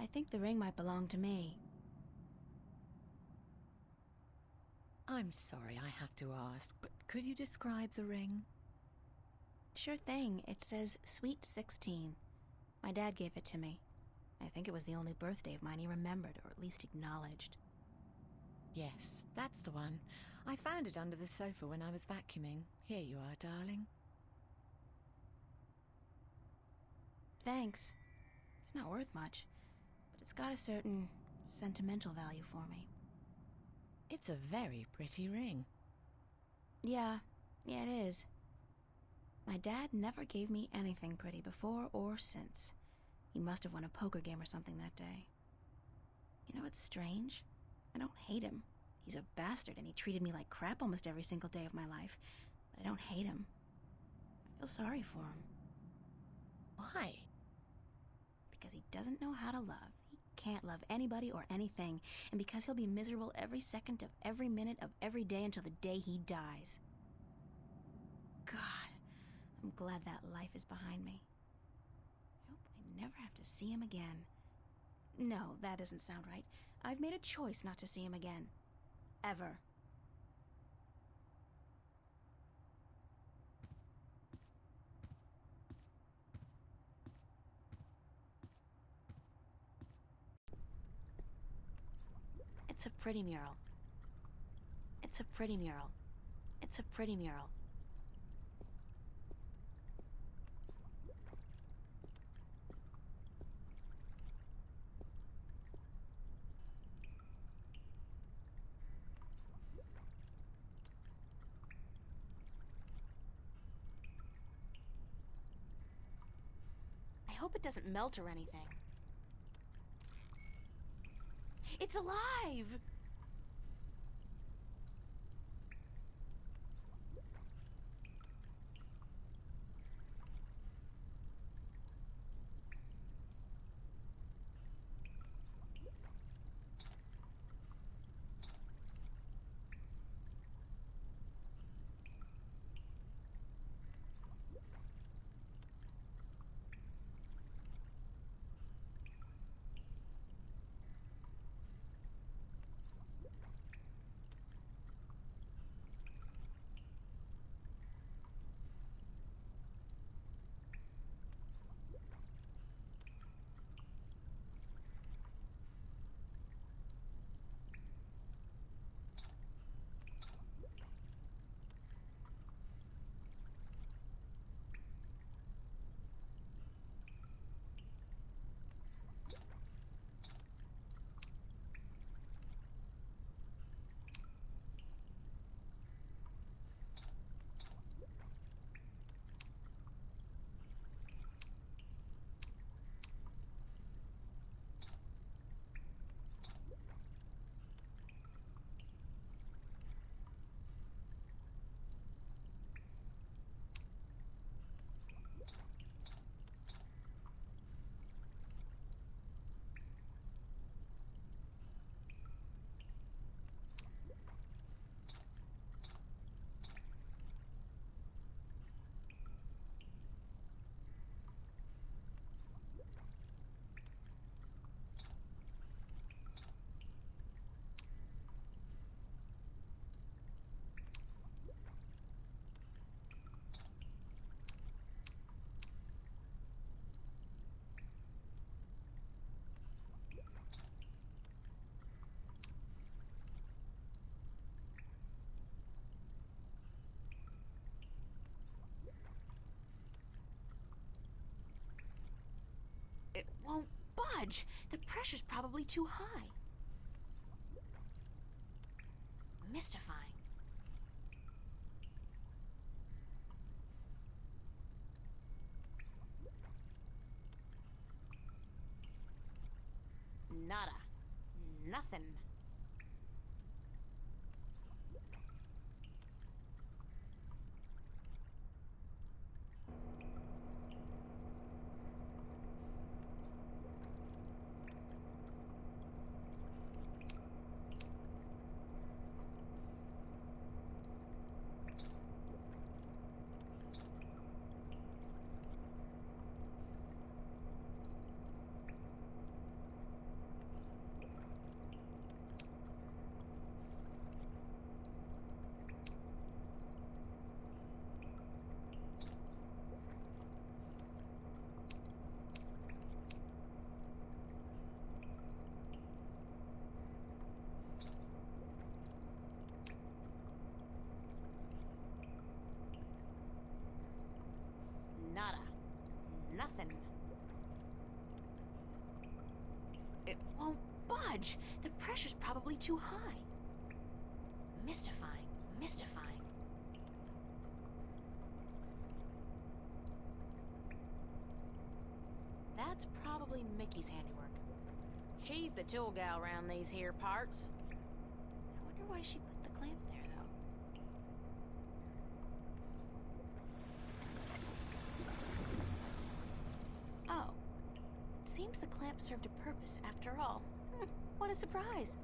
I think the ring might belong to me. I'm sorry I have to ask, but could you describe the ring? Sure thing. It says Sweet 16. My dad gave it to me. I think it was the only birthday of mine he remembered, or at least acknowledged. Yes, that's the one. I found it under the sofa when I was vacuuming. Here you are, darling. Thanks. It's not worth much, but it's got a certain sentimental value for me. It's a very pretty ring. Yeah, it is. My dad never gave me anything pretty before or since. He must have won a poker game or something that day. You know what's strange? I don't hate him. He's a bastard and he treated me like crap almost every single day of my life. But I don't hate him. I feel sorry for him. Why? Because he doesn't know how to love. He can't love anybody or anything. And because he'll be miserable every second of every minute of every day until the day he dies. God, I'm glad that life is behind me. I hope I never have to see him again. No, that doesn't sound right. I've made a choice not to see him again. Ever. It's a pretty mural. It's a pretty mural. It's a pretty mural. I hope it doesn't melt or anything. It's alive! budge! The pressure's probably too high. Mystifying. Nada. Nothing. Nada. Nothing. It won't budge. The pressure's probably too high. Mystifying. Mystifying. That's probably Mickey's handiwork. She's the tool gal around these here parts. I wonder why she put the clamp there, though. Oh. It seems the clamp served a purpose after all. What a surprise.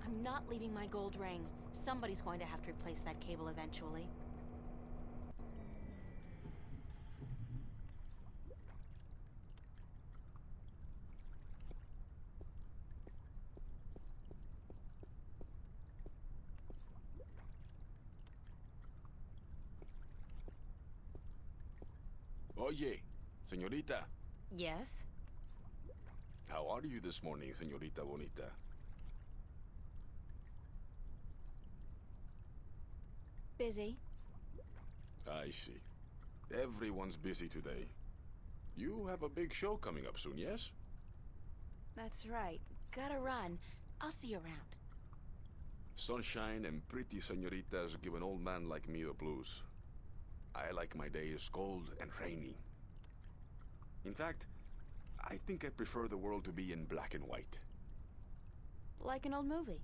I'm not leaving my gold ring. Somebody's going to have to replace that cable eventually. Oye, señorita. Yes? How are you this morning, señorita bonita? Busy. I see. Everyone's busy today. You have a big show coming up soon, yes? That's right. Gotta run. I'll see you around. Sunshine and pretty señoritas give an old man like me the blues. I like my days cold and rainy. In fact, I think I prefer the world to be in black and white. Like an old movie.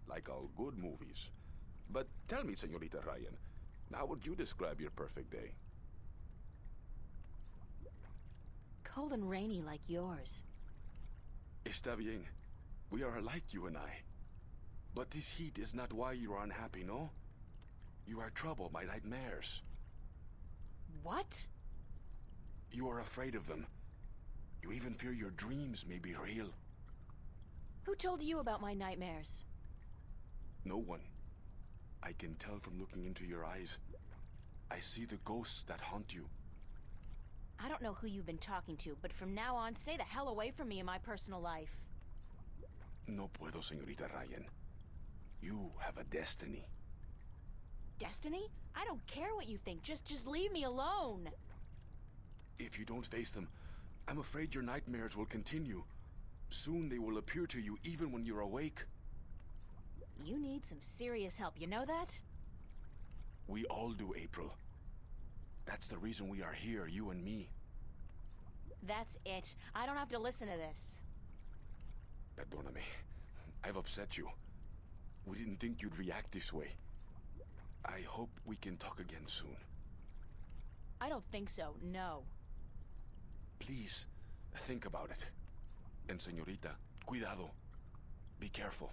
Like all good movies. But tell me, señorita Ryan, how would you describe your perfect day? Cold and rainy like yours. Está bien. We are alike, you and I. But this heat is not why you are unhappy, no? You are troubled by nightmares. What? You are afraid of them. You even fear your dreams may be real. Who told you about my nightmares? No one. I can tell from looking into your eyes. I see the ghosts that haunt you. I don't know who you've been talking to, but from now on, stay the hell away from me in my personal life. No puedo, señorita Ryan. You have a destiny. Destiny? I don't care what you think. Just leave me alone. If you don't face them, I'm afraid your nightmares will continue. Soon they will appear to you even when you're awake. You need some serious help, you know that? We all do, April. That's the reason we are here, you and me. That's it. I don't have to listen to this. Perdóname. I've upset you. We didn't think you'd react this way. I hope we can talk again soon. I don't think so, no. Please, think about it. And señorita, cuidado. Be careful.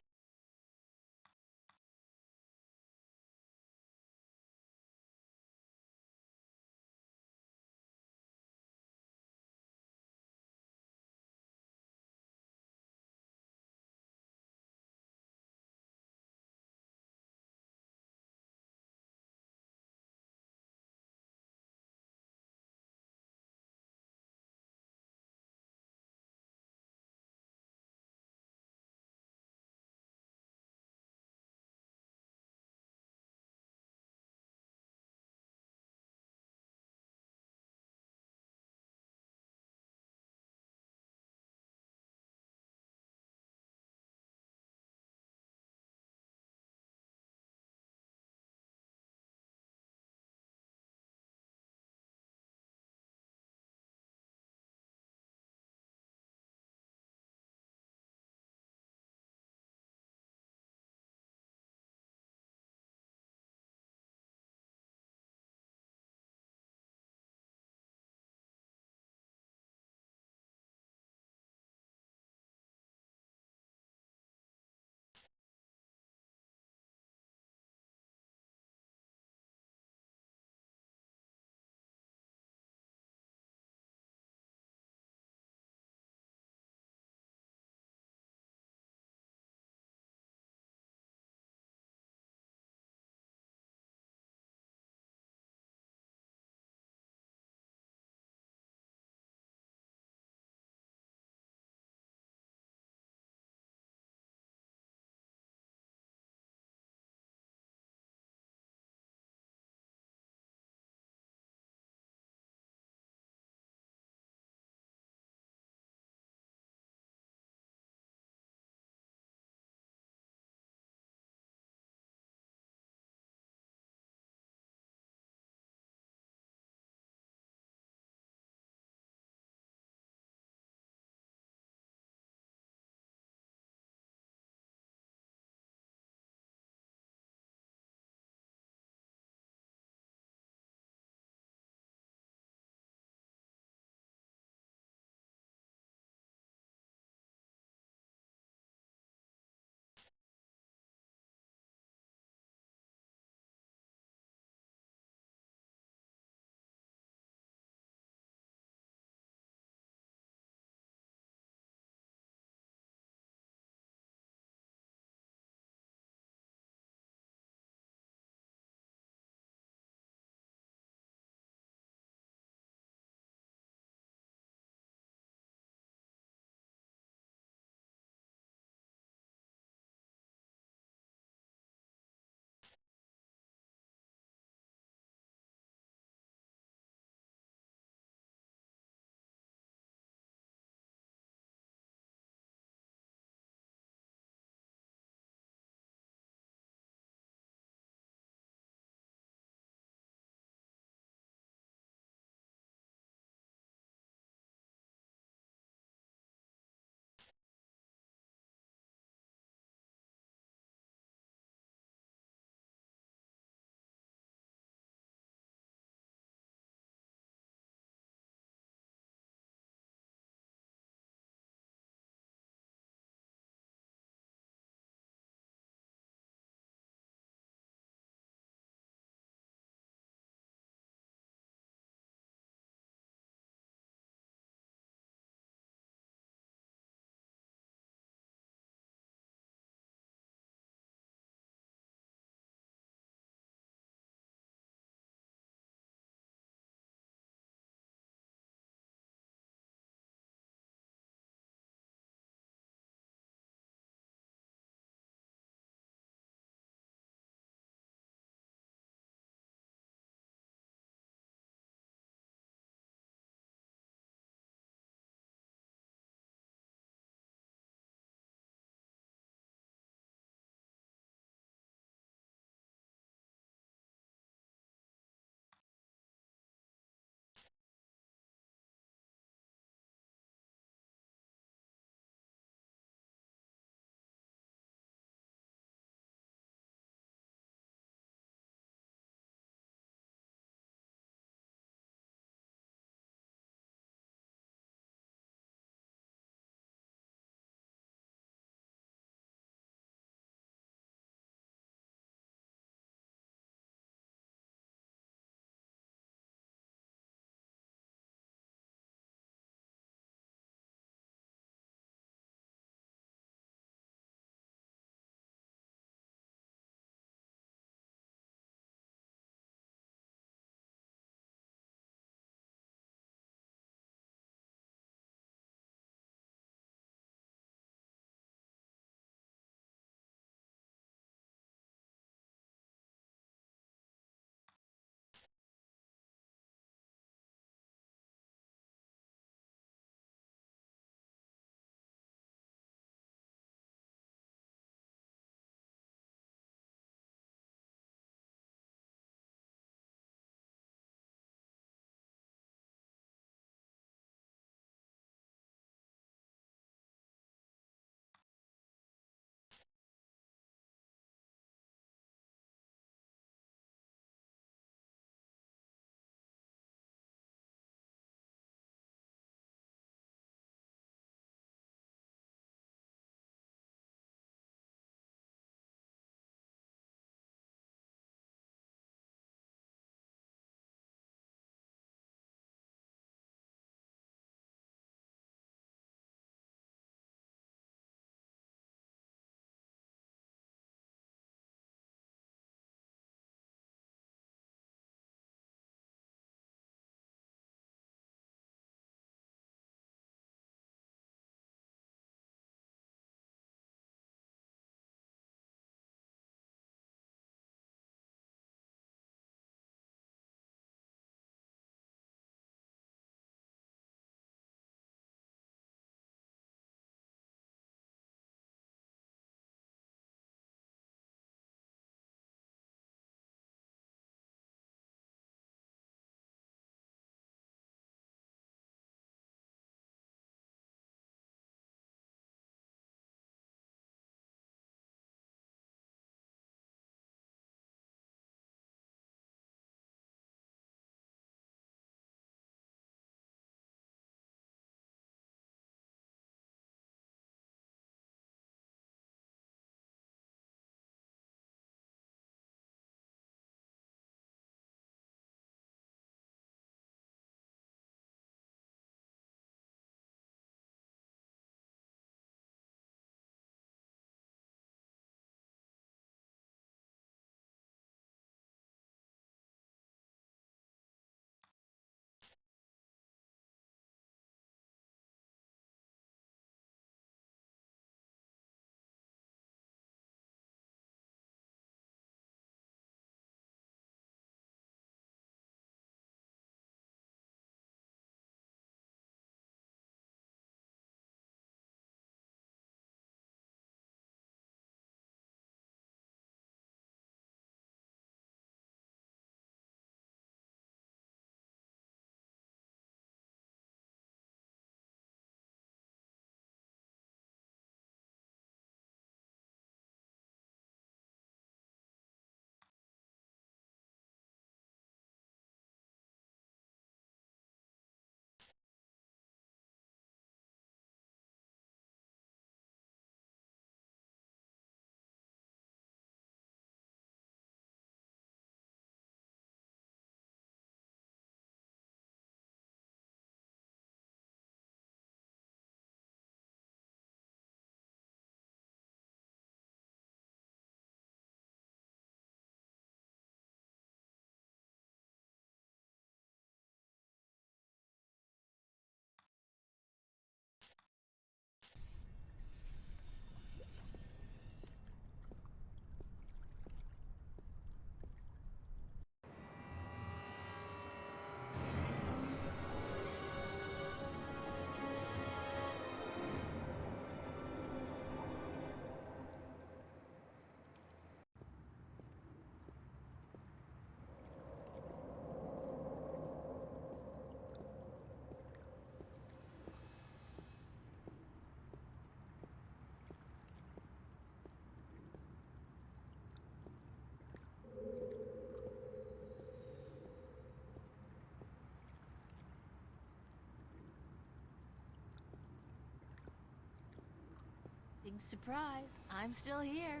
Surprise, I'm still here.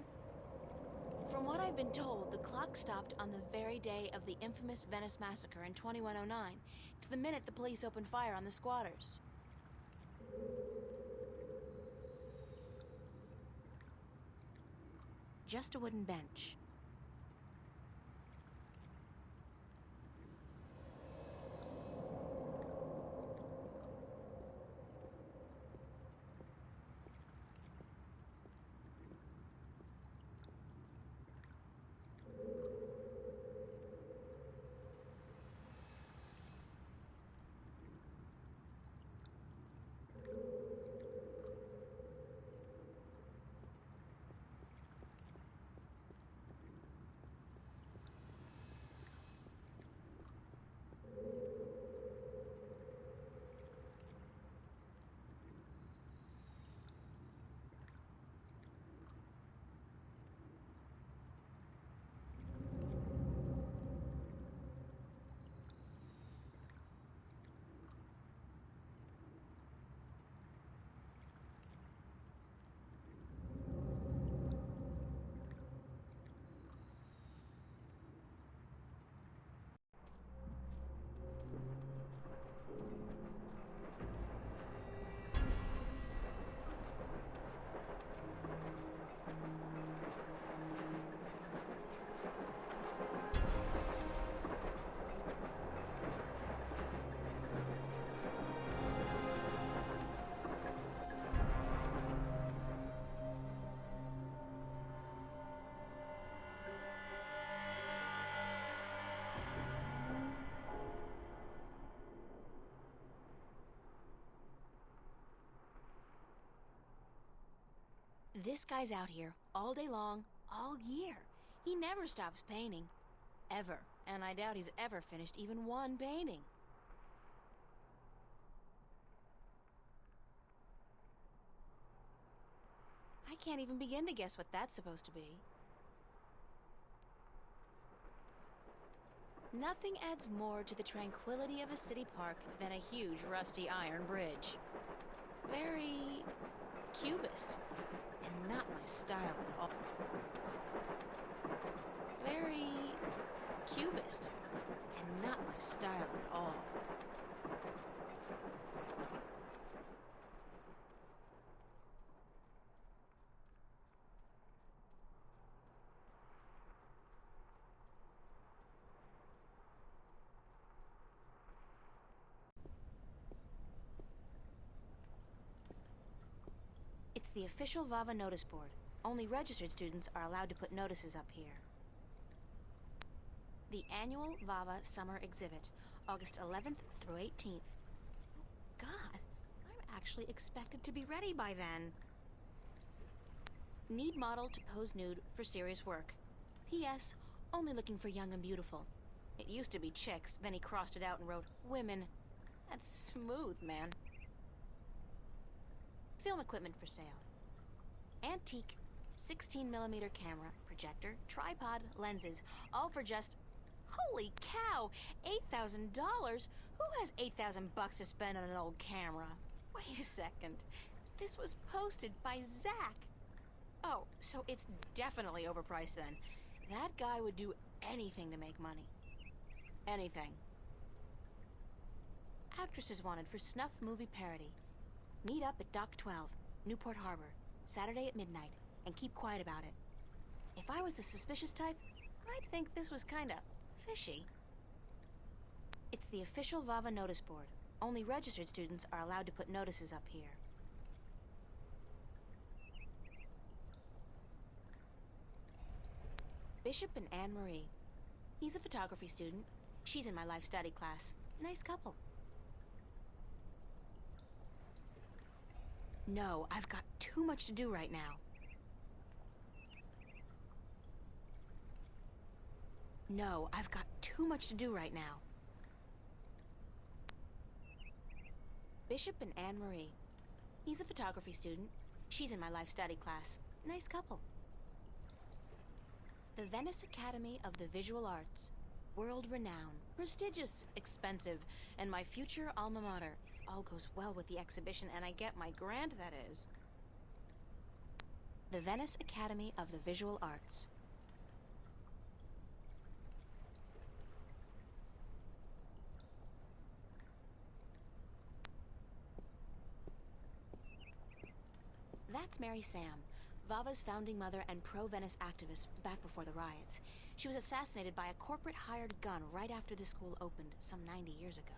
From what I've been told, the clock stopped on the very day of the infamous Venice massacre in 2109, to the minute the police opened fire on the squatters. Just a wooden bench. This guy's out here all day long, all year. He never stops painting. Ever. And I doubt he's ever finished even one painting. I can't even begin to guess what that's supposed to be. Nothing adds more to the tranquility of a city park than a huge rusty iron bridge. Very cubist, and not my style at all. Very cubist, and not my style at all. It's the official VAVA notice board. Only registered students are allowed to put notices up here. The annual VAVA summer exhibit, August 11th through 18th. Oh, God, I'm actually expected to be ready by then. Need model to pose nude for serious work. P.S. Only looking for young and beautiful. It used to be chicks, then he crossed it out and wrote women. That's smooth, man. Film equipment for sale. Antique 16mm camera, projector, tripod, lenses, all for just, holy cow, $8,000? Who has $8,000 to spend on an old camera? Wait a second. This was posted by Zach. Oh, so it's definitely overpriced then. That guy would do anything to make money. Anything. Actresses wanted for snuff movie parody. Meet up at Dock 12, Newport Harbor, Saturday at midnight, and keep quiet about it. If I was the suspicious type, I'd think this was kinda fishy. It's the official VAVA notice board. Only registered students are allowed to put notices up here. Bishop and Anne Marie. He's a photography student. She's in my life study class. Nice couple. No, I've got too much to do right now. No, I've got too much to do right now. Bishop and Anne Marie. He's a photography student. She's in my life study class. Nice couple. The Venice Academy of the Visual Arts. World renowned, prestigious, expensive, and my future alma mater, if all goes well with the exhibition and I get my grant, that is. the Venice Academy of the Visual Arts. That's Mary Sam, Vava's founding mother and pro-Venice activist back before the riots. She was assassinated by a corporate hired gun right after the school opened some 90 years ago.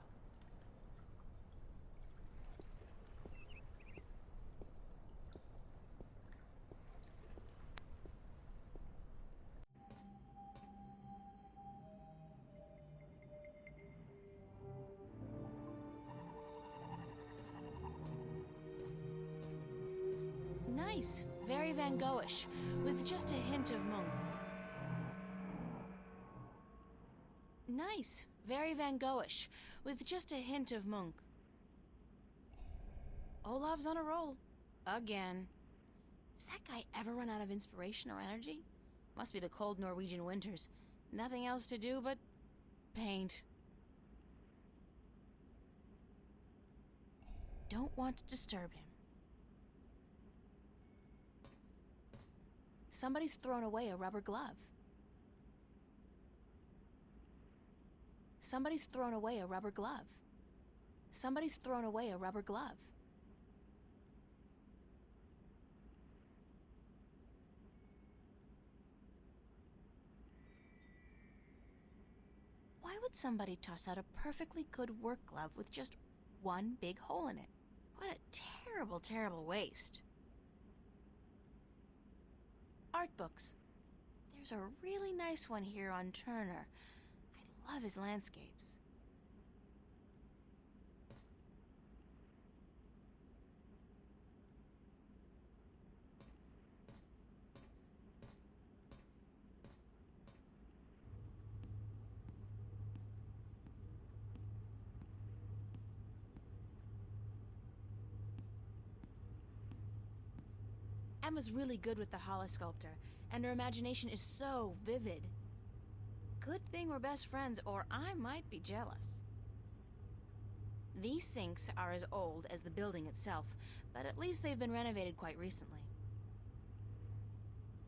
Nice, very Van Goghish, with just a hint of Munch. Nice, very Van Goghish, with just a hint of Munch. Olav's on a roll. Again. Does that guy ever run out of inspiration or energy? Must be the cold Norwegian winters. Nothing else to do but paint. Don't want to disturb him. Somebody's thrown away a rubber glove. Somebody's thrown away a rubber glove. Somebody's thrown away a rubber glove. Why would somebody toss out a perfectly good work glove with just one big hole in it? What a terrible, terrible waste. Art books. There's a really nice one here on Turner. I love his landscapes. Emma's really good with the holosculptor, and her imagination is so vivid. Good thing we're best friends, or I might be jealous. These sinks are as old as the building itself, but at least they've been renovated quite recently.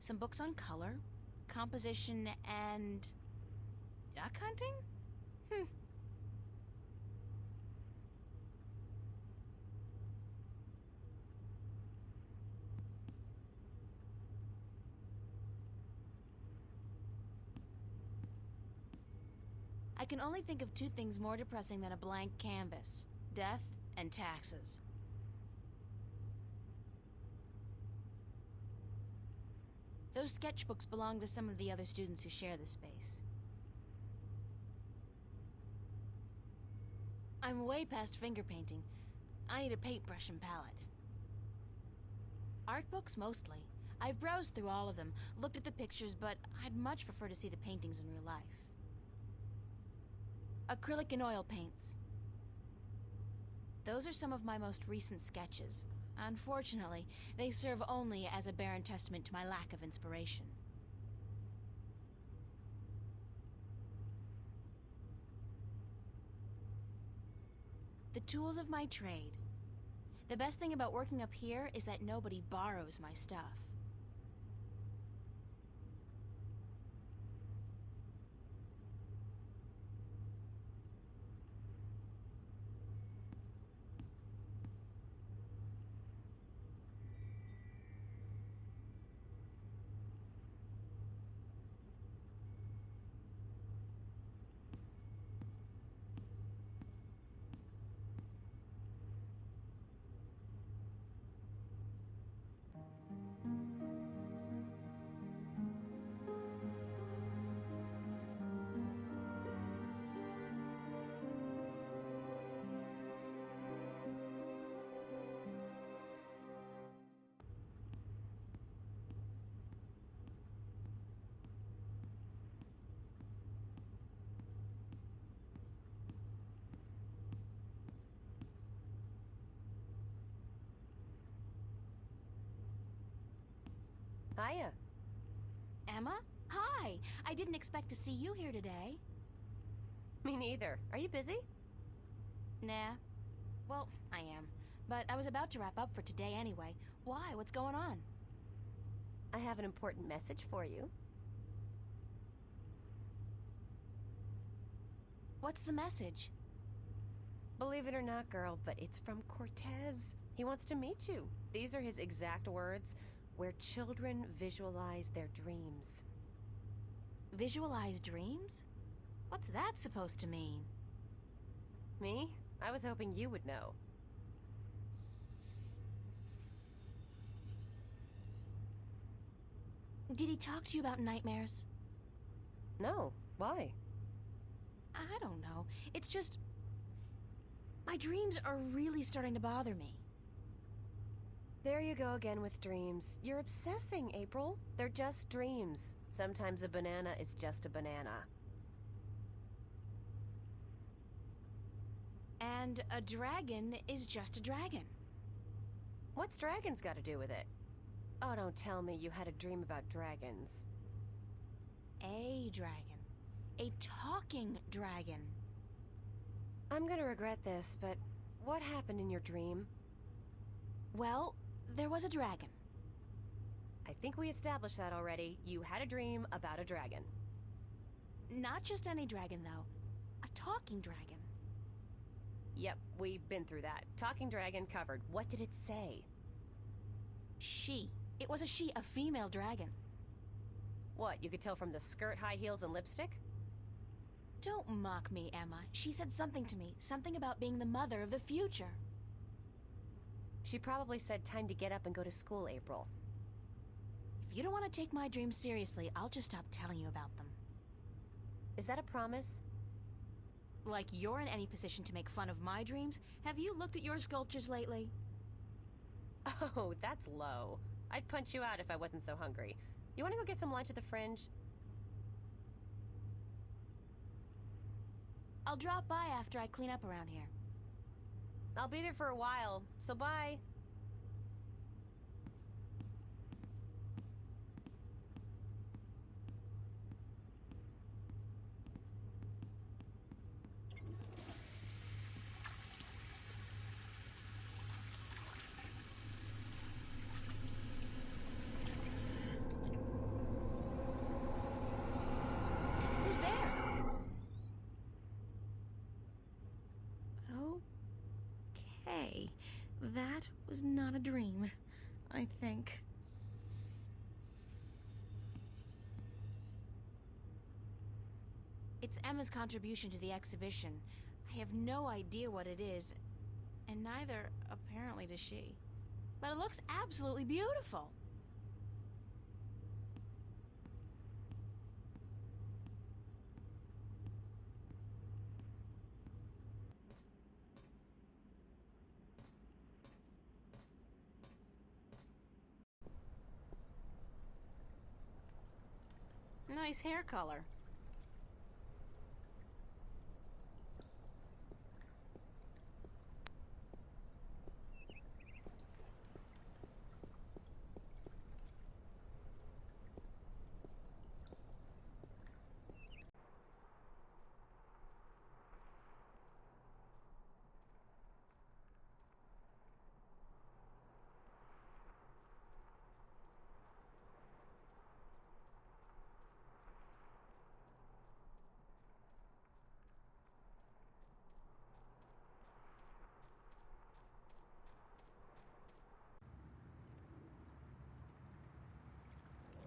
Some books on color, composition, and duck hunting? I can only think of two things more depressing than a blank canvas: death and taxes. Those sketchbooks belong to some of the other students who share the space. I'm way past finger painting. I need a paintbrush and palette. Art books mostly. I've browsed through all of them, looked at the pictures, but I'd much prefer to see the paintings in real life. Acrylic and oil paints. Those are some of my most recent sketches. Unfortunately, they serve only as a barren testament to my lack of inspiration. The tools of my trade. The best thing about working up here is that nobody borrows my stuff. Hiya. Emma? Hi! I didn't expect to see you here today. Me neither. Are you busy? Nah. Well, I am. But I was about to wrap up for today anyway. Why? What's going on? I have an important message for you. What's the message? Believe it or not, girl, but it's from Cortez. He wants to meet you. These are his exact words, where children visualize their dreams. Visualize dreams? What's that supposed to mean? Me? I was hoping you would know. Did he talk to you about nightmares? No. Why? I don't know. It's just... my dreams are really starting to bother me. There you go again with dreams. You're obsessing, April. They're just dreams. Sometimes a banana is just a banana. And a dragon is just a dragon. What's dragons got to do with it? Oh, don't tell me you had a dream about dragons. A dragon. A talking dragon. I'm gonna regret this, but what happened in your dream? Well, there was a dragon. I think we established that already. You had a dream about a dragon. Not just any dragon, though. A talking dragon. Yep, we've been through that. Talking dragon covered. What did it say? She. It was a she, a female dragon. What, you could tell from the skirt, high heels, and lipstick? Don't mock me, Emma. She said something to me. Something about being the mother of the future. She probably said time to get up and go to school, April. If you don't want to take my dreams seriously, I'll just stop telling you about them. Is that a promise? Like you're in any position to make fun of my dreams? Have you looked at your sculptures lately? Oh, that's low. I'd punch you out if I wasn't so hungry. You want to go get some lunch at the Fringe? I'll drop by after I clean up around here. I'll be there for a while, so bye. Who's there? Okay, that was not a dream, I think. It's Emma's contribution to the exhibition. I have no idea what it is, and neither, apparently, does she. But it looks absolutely beautiful. Nice hair color.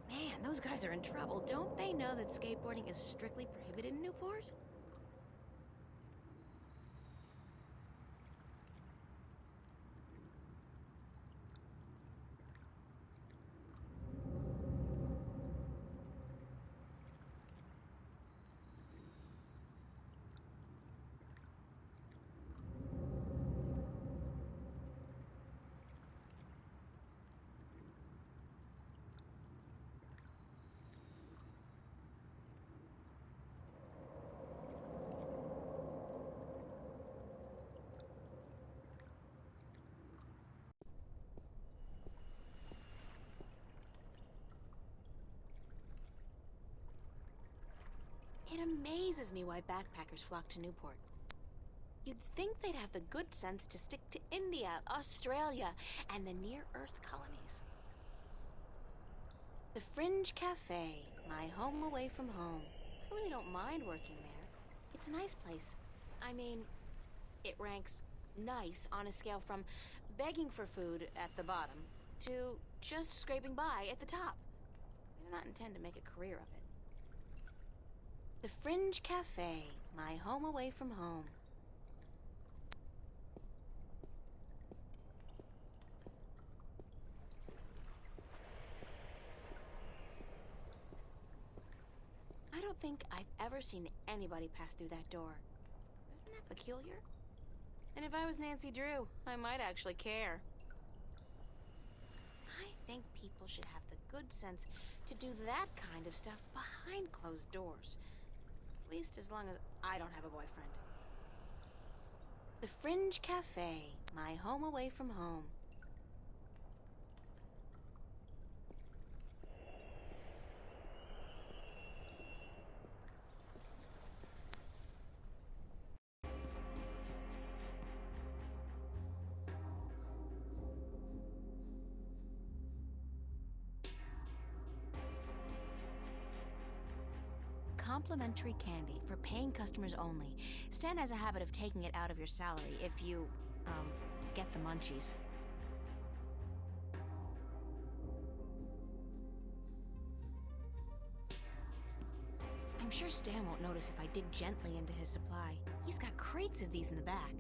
Man, those guys are in trouble. Don't they know that skateboarding is strictly prohibited in Newport? It amazes me why backpackers flock to Newport. You'd think they'd have the good sense to stick to India, Australia, and the near-Earth colonies. The Fringe Cafe, my home away from home. I really don't mind working there. It's a nice place. I mean, it ranks nice on a scale from begging for food at the bottom to just scraping by at the top. I do not intend to make a career of it. The Fringe Cafe, my home away from home. I don't think I've ever seen anybody pass through that door. Isn't that peculiar? And if I was Nancy Drew, I might actually care. I think people should have the good sense to do that kind of stuff behind closed doors. At least as long as I don't have a boyfriend. The Fringe Cafe, my home away from home. Complimentary candy for paying customers only. Stan has a habit of taking it out of your salary if you, get the munchies. I'm sure Stan won't notice if I dig gently into his supply. He's got crates of these in the back.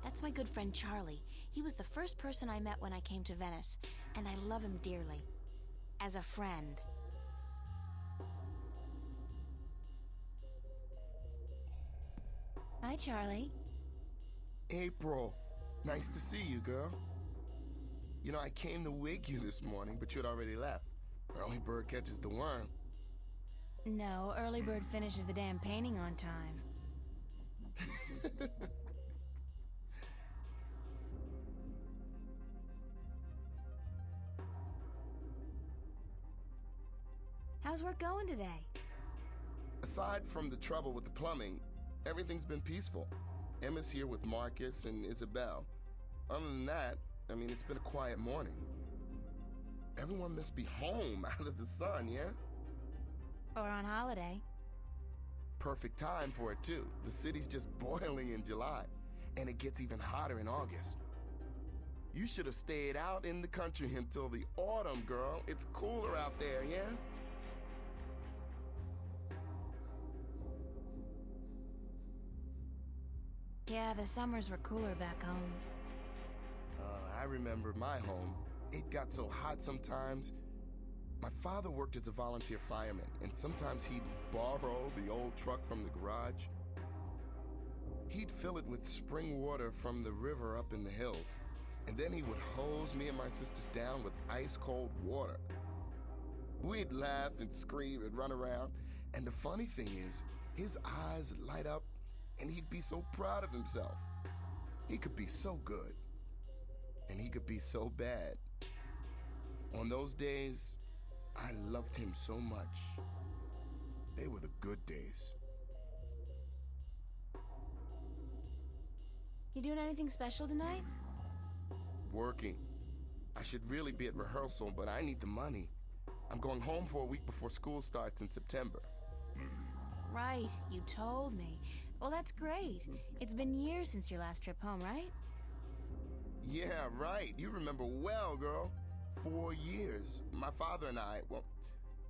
That's my good friend Charlie. He was the first person I met when I came to Venice, and I love him dearly. As a friend. Hi, Charlie. April, nice to see you, girl. You know, I came to wake you this morning, but you had already left. Early bird catches the worm. No, early bird finishes the damn painting on time. How's work going today? Aside from the trouble with the plumbing, everything's been peaceful. Emma's here with Marcus and Isabel. Other than that, I mean, it's been a quiet morning. Everyone must be home out of the sun, yeah? Or on holiday. Perfect time for it, too. The city's just boiling in July, and it gets even hotter in August. You should have stayed out in the country until the autumn, girl. It's cooler out there, yeah? Yeah, the summers were cooler back home. I remember my home. It got so hot sometimes. My father worked as a volunteer fireman, and sometimes he'd borrow the old truck from the garage. He'd fill it with spring water from the river up in the hills, and then he would hose me and my sisters down with ice-cold water. We'd laugh and scream and run around, and the funny thing is, his eyes light up, and he'd be so proud of himself. He could be so good, and he could be so bad. On those days, I loved him so much. They were the good days. You doing anything special tonight? Working. I should really be at rehearsal, but I need the money. I'm going home for a week before school starts in September. Right, you told me. Well, that's great. It's been years since your last trip home, right? Yeah, right. You remember well, girl. 4 years. My father and I, well,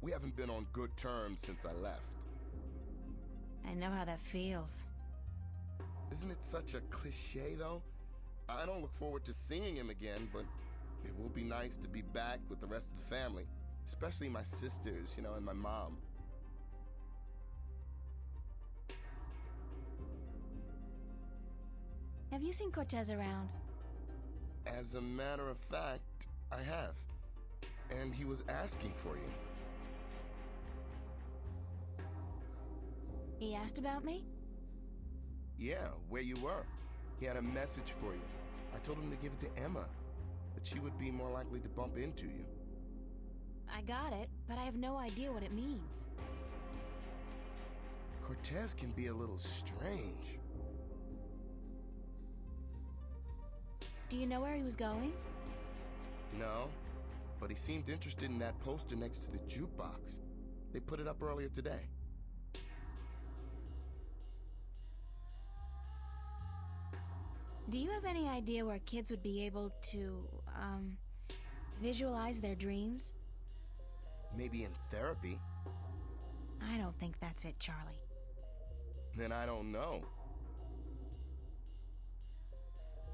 we haven't been on good terms since I left. I know how that feels. Isn't it such a cliche, though? I don't look forward to seeing him again, but it will be nice to be back with the rest of the family, especially my sisters, and my mom. Have you seen Cortez around? As a matter of fact, I have. And he was asking for you. He asked about me? Yeah, where you were. He had a message for you. I told him to give it to Emma, that she would be more likely to bump into you. I got it, but I have no idea what it means. Cortez can be a little strange. Do you know where he was going? No, but he seemed interested in that poster next to the jukebox. They put it up earlier today. Do you have any idea where kids would be able to, visualize their dreams? Maybe in therapy. I don't think that's it, Charlie. Then I don't know.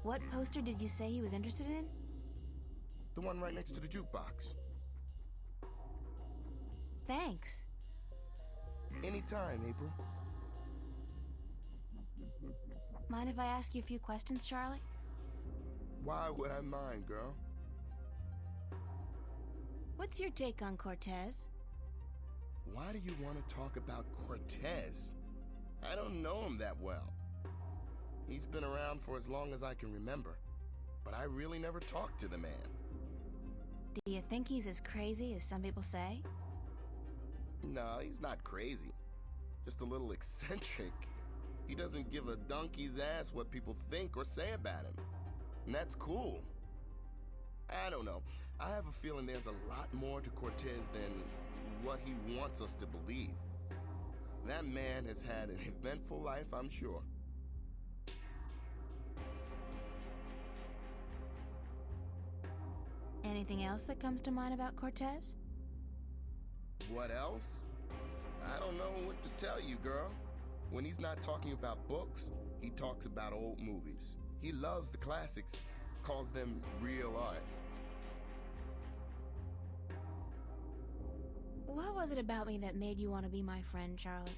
What poster did you say he was interested in? The one right next to the jukebox. Thanks. Anytime, April. Mind if I ask you a few questions, Charlie? Why would I mind, girl? What's your take on Cortez? Why do you want to talk about Cortez? I don't know him that well. He's been around for as long as I can remember, but I really never talked to the man. Do you think he's as crazy as some people say? No, he's not crazy. Just a little eccentric. He doesn't give a donkey's ass what people think or say about him. And that's cool. I don't know. I have a feeling there's a lot more to Cortez than what he wants us to believe. That man has had an eventful life, I'm sure. Anything else that comes to mind about Cortez? What else? I don't know what to tell you, girl. When he's not talking about books, he talks about old movies. He loves the classics, calls them real art. What was it about me that made you want to be my friend, Charlie?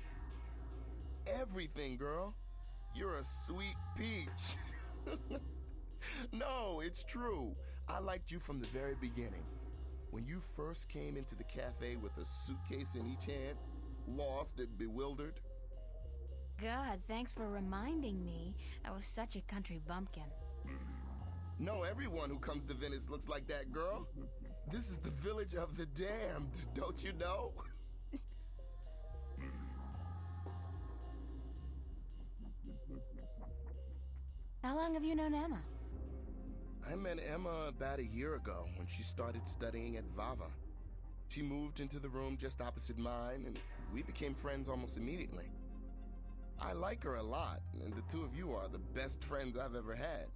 Everything, girl. You're a sweet peach. No, it's true. I liked you from the very beginning. When you first came into the cafe with a suitcase in each hand, lost and bewildered. God, thanks for reminding me. I was such a country bumpkin. No, everyone who comes to Venice looks like that, girl. This is the village of the damned, don't you know? How long have you known Emma? I met Emma about a year ago when she started studying at Vava. She moved into the room just opposite mine, and we became friends almost immediately. I like her a lot, and the two of you are the best friends I've ever had.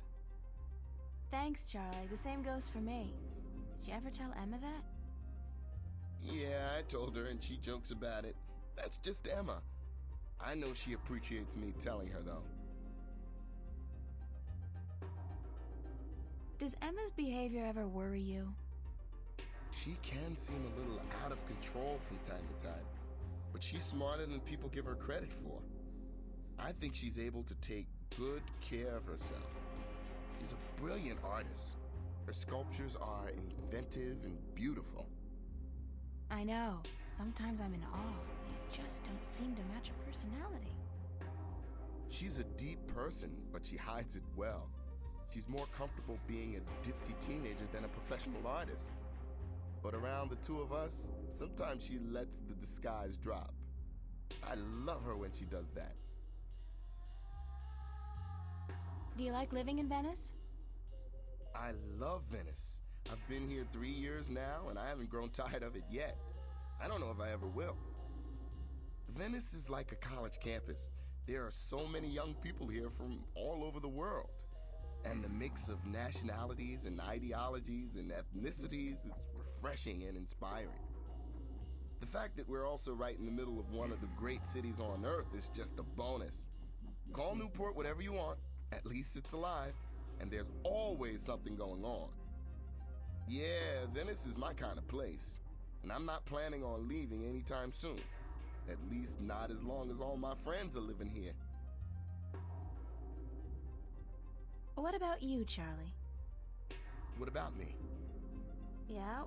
Thanks, Charlie. The same goes for me. Did you ever tell Emma that? Yeah, I told her, and she jokes about it. That's just Emma. I know she appreciates me telling her, though. Does Emma's behavior ever worry you? She can seem a little out of control from time to time, but she's smarter than people give her credit for. I think she's able to take good care of herself. She's a brilliant artist. Her sculptures are inventive and beautiful. I know. Sometimes I'm in awe. They just don't seem to match a personality. She's a deep person, but she hides it well. She's more comfortable being a ditzy teenager than a professional artist. But around the two of us, sometimes she lets the disguise drop. I love her when she does that. Do you like living in Venice? I love Venice. I've been here 3 years now, and I haven't grown tired of it yet. I don't know if I ever will. Venice is like a college campus. There are so many young people here from all over the world. And the mix of nationalities and ideologies and ethnicities is refreshing and inspiring. The fact that we're also right in the middle of one of the great cities on Earth is just a bonus. Call Newport whatever you want. At least it's alive, and there's always something going on. Yeah, Venice is my kind of place, and I'm not planning on leaving anytime soon. At least not as long as all my friends are living here. What about you, Charlie? What about me? Yeah?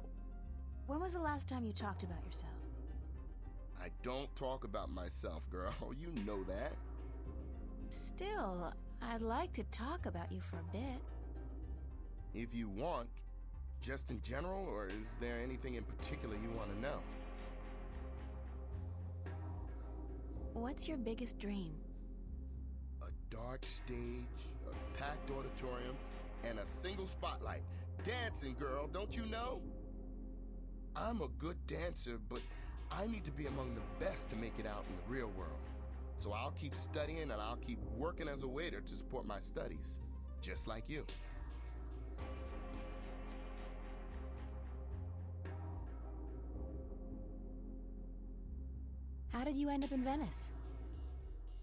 When was the last time you talked about yourself? I don't talk about myself, girl. You know that. Still, I'd like to talk about you for a bit. If you want, just in general, or is there anything in particular you want to know? What's your biggest dream? A dark stage, a packed auditorium, and a single spotlight. Dancing, girl, don't you know? I'm a good dancer, but I need to be among the best to make it out in the real world. So I'll keep studying and I'll keep working as a waiter to support my studies, just like you. How did you end up in Venice?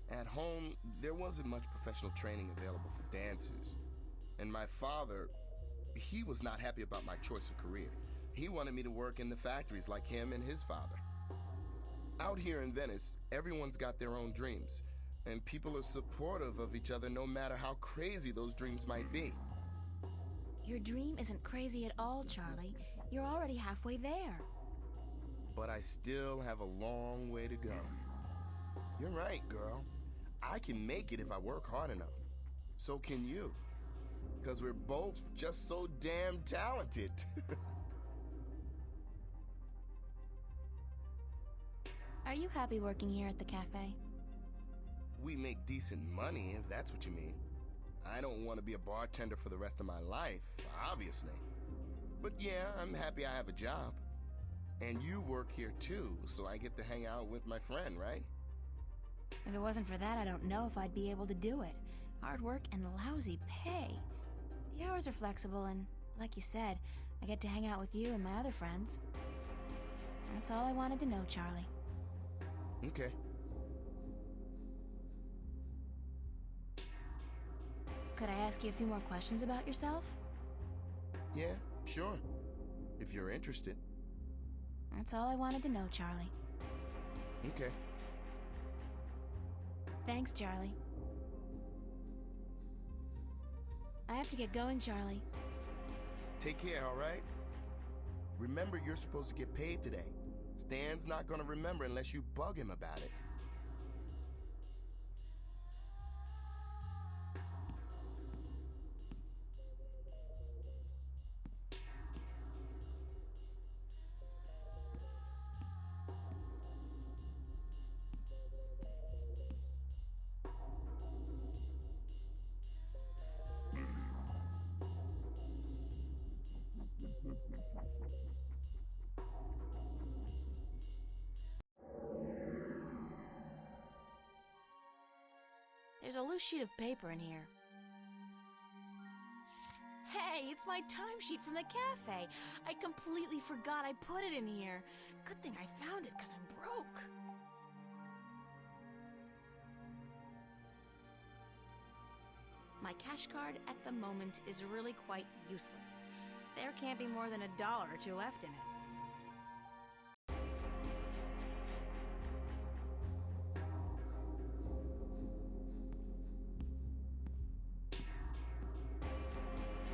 At home, there wasn't much professional training available for dancers. And my father, he was not happy about my choice of career. He wanted me to work in the factories like him and his father. Out here in Venice, everyone's got their own dreams, and people are supportive of each other no matter how crazy those dreams might be. Your dream isn't crazy at all, Charlie. You're already halfway there. But I still have a long way to go. You're right, girl. I can make it if I work hard enough. So can you. Because we're both just so damn talented. Are you happy working here at the cafe? We make decent money, if that's what you mean. I don't want to be a bartender for the rest of my life, obviously. But yeah, I'm happy I have a job. And you work here too, so I get to hang out with my friend, right? If it wasn't for that, I don't know if I'd be able to do it. Hard work and lousy pay. The hours are flexible, and like you said, I get to hang out with you and my other friends. That's all I wanted to know, Charlie. Okay. Could I ask you a few more questions about yourself? Yeah, sure. If you're interested. That's all I wanted to know, Charlie. Okay. Thanks, Charlie. I have to get going, Charlie. Take care, all right? Remember, you're supposed to get paid today. Stan's not gonna remember unless you bug him about it. There's a loose sheet of paper in here. Hey, it's my timesheet from the cafe. I completely forgot I put it in here. Good thing I found it, because I'm broke. My cash card at the moment is really quite useless. There can't be more than $1 or $2 left in it.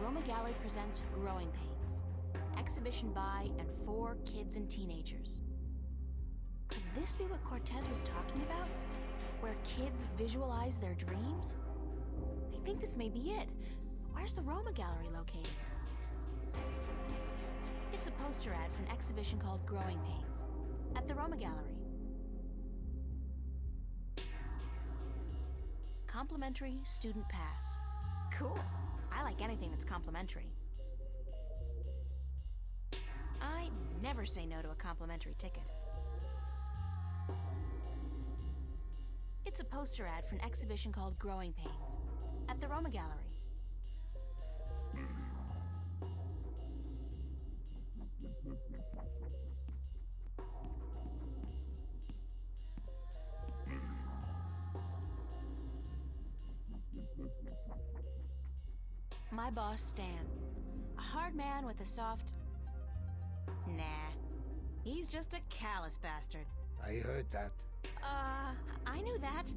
Roma Gallery presents Growing Pains, exhibition by and for kids and teenagers. Could this be what Cortez was talking about? Where kids visualize their dreams? I think this may be it. Where's the Roma Gallery located? It's a poster ad for an exhibition called Growing Pains at the Roma Gallery. Complimentary student pass. Cool. I like anything that's complimentary. I never say no to a complimentary ticket. It's a poster ad for an exhibition called Growing Pains at the Roma Gallery. My boss, Stan. A hard man with a soft... Nah. He's just a callous bastard. I heard that. I knew that.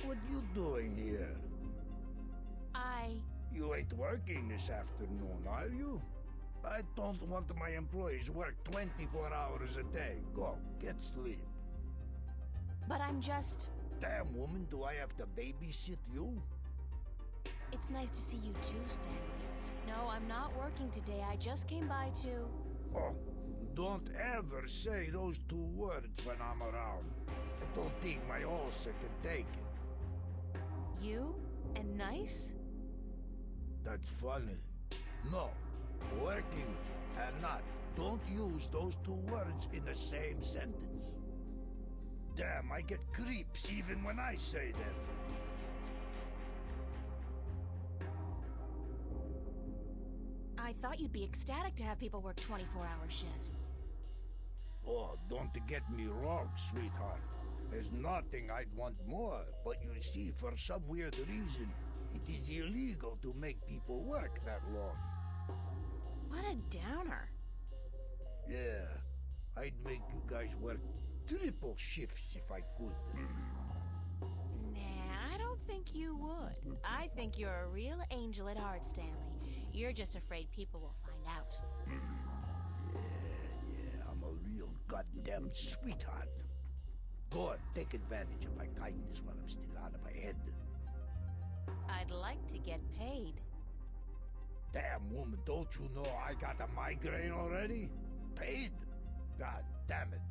What you doing here? You ain't working this afternoon, are you? I don't want my employees work 24 hours a day. Go, get sleep. But I'm just... Damn, woman, do I have to babysit you? It's nice to see you too, Stanley. No, I'm not working today. I just came by to... Oh, don't ever say those two words when I'm around. don't think my ulcer can take it. You and nice? That's funny. No, working and not. Don't use those two words in the same sentence. Damn, I get creeps even when I say them. I thought you'd be ecstatic to have people work 24-hour shifts. Oh, don't get me wrong, sweetheart. There's nothing I'd want more, but you see, for some weird reason, it is illegal to make people work that long. What a downer. Yeah, I'd make you guys work triple shifts if I could. Nah, I don't think you would. I think you're a real angel at heart, Stanley. You're just afraid people will find out. Yeah, I'm a real goddamn sweetheart. Go on, take advantage of my kindness while I'm still out of my head. I'd like to get paid. Damn, woman, don't you know I got a migraine already? Paid? God damn it.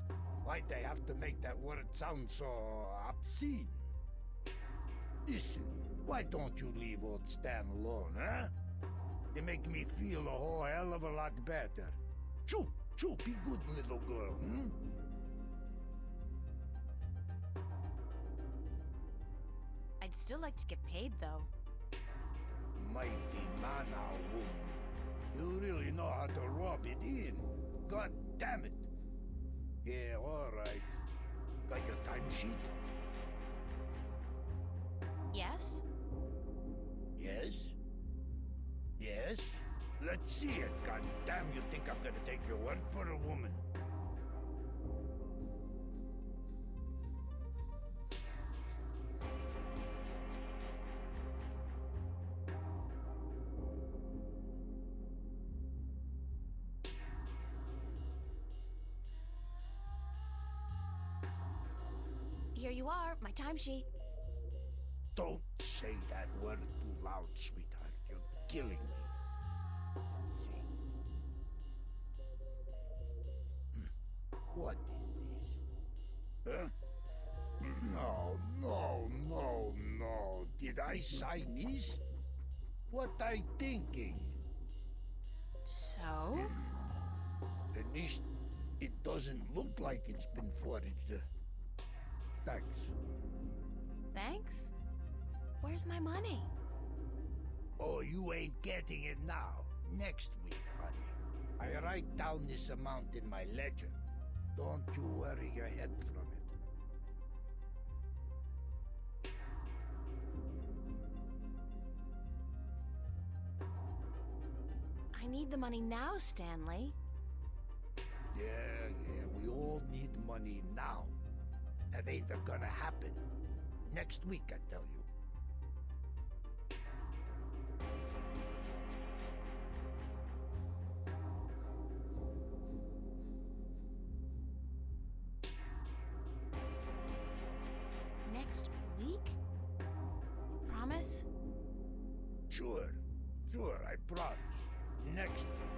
Why'd they have to make that word sound so obscene? Listen, why don't you leave old Stan alone, huh? They make me feel a whole hell of a lot better. Choo, choo, be good, little girl, hmm? I'd still like to get paid, though. Mighty mana, woman. You really know how to rub it in. God damn it. Yeah, all right. Got your timesheet? Yes? Yes? Yes? Let's see it. God damn, you think I'm gonna take your word for a woman? Here you are, my timesheet. Don't say that word too loud, sweetheart. You're killing me. Let's see. What is this? Huh? No. Did I sign this? What I thinking? So? At least it doesn't look like it's been forged. Thanks. Thanks? Where's my money? Oh, you ain't getting it now. Next week, honey. I write down this amount in my ledger. Don't you worry your head from it. I need the money now, Stanley. Yeah, we all need money now. That ain't gonna happen. Next week, I tell you. Next week? You promise? Sure, I promise. Next week.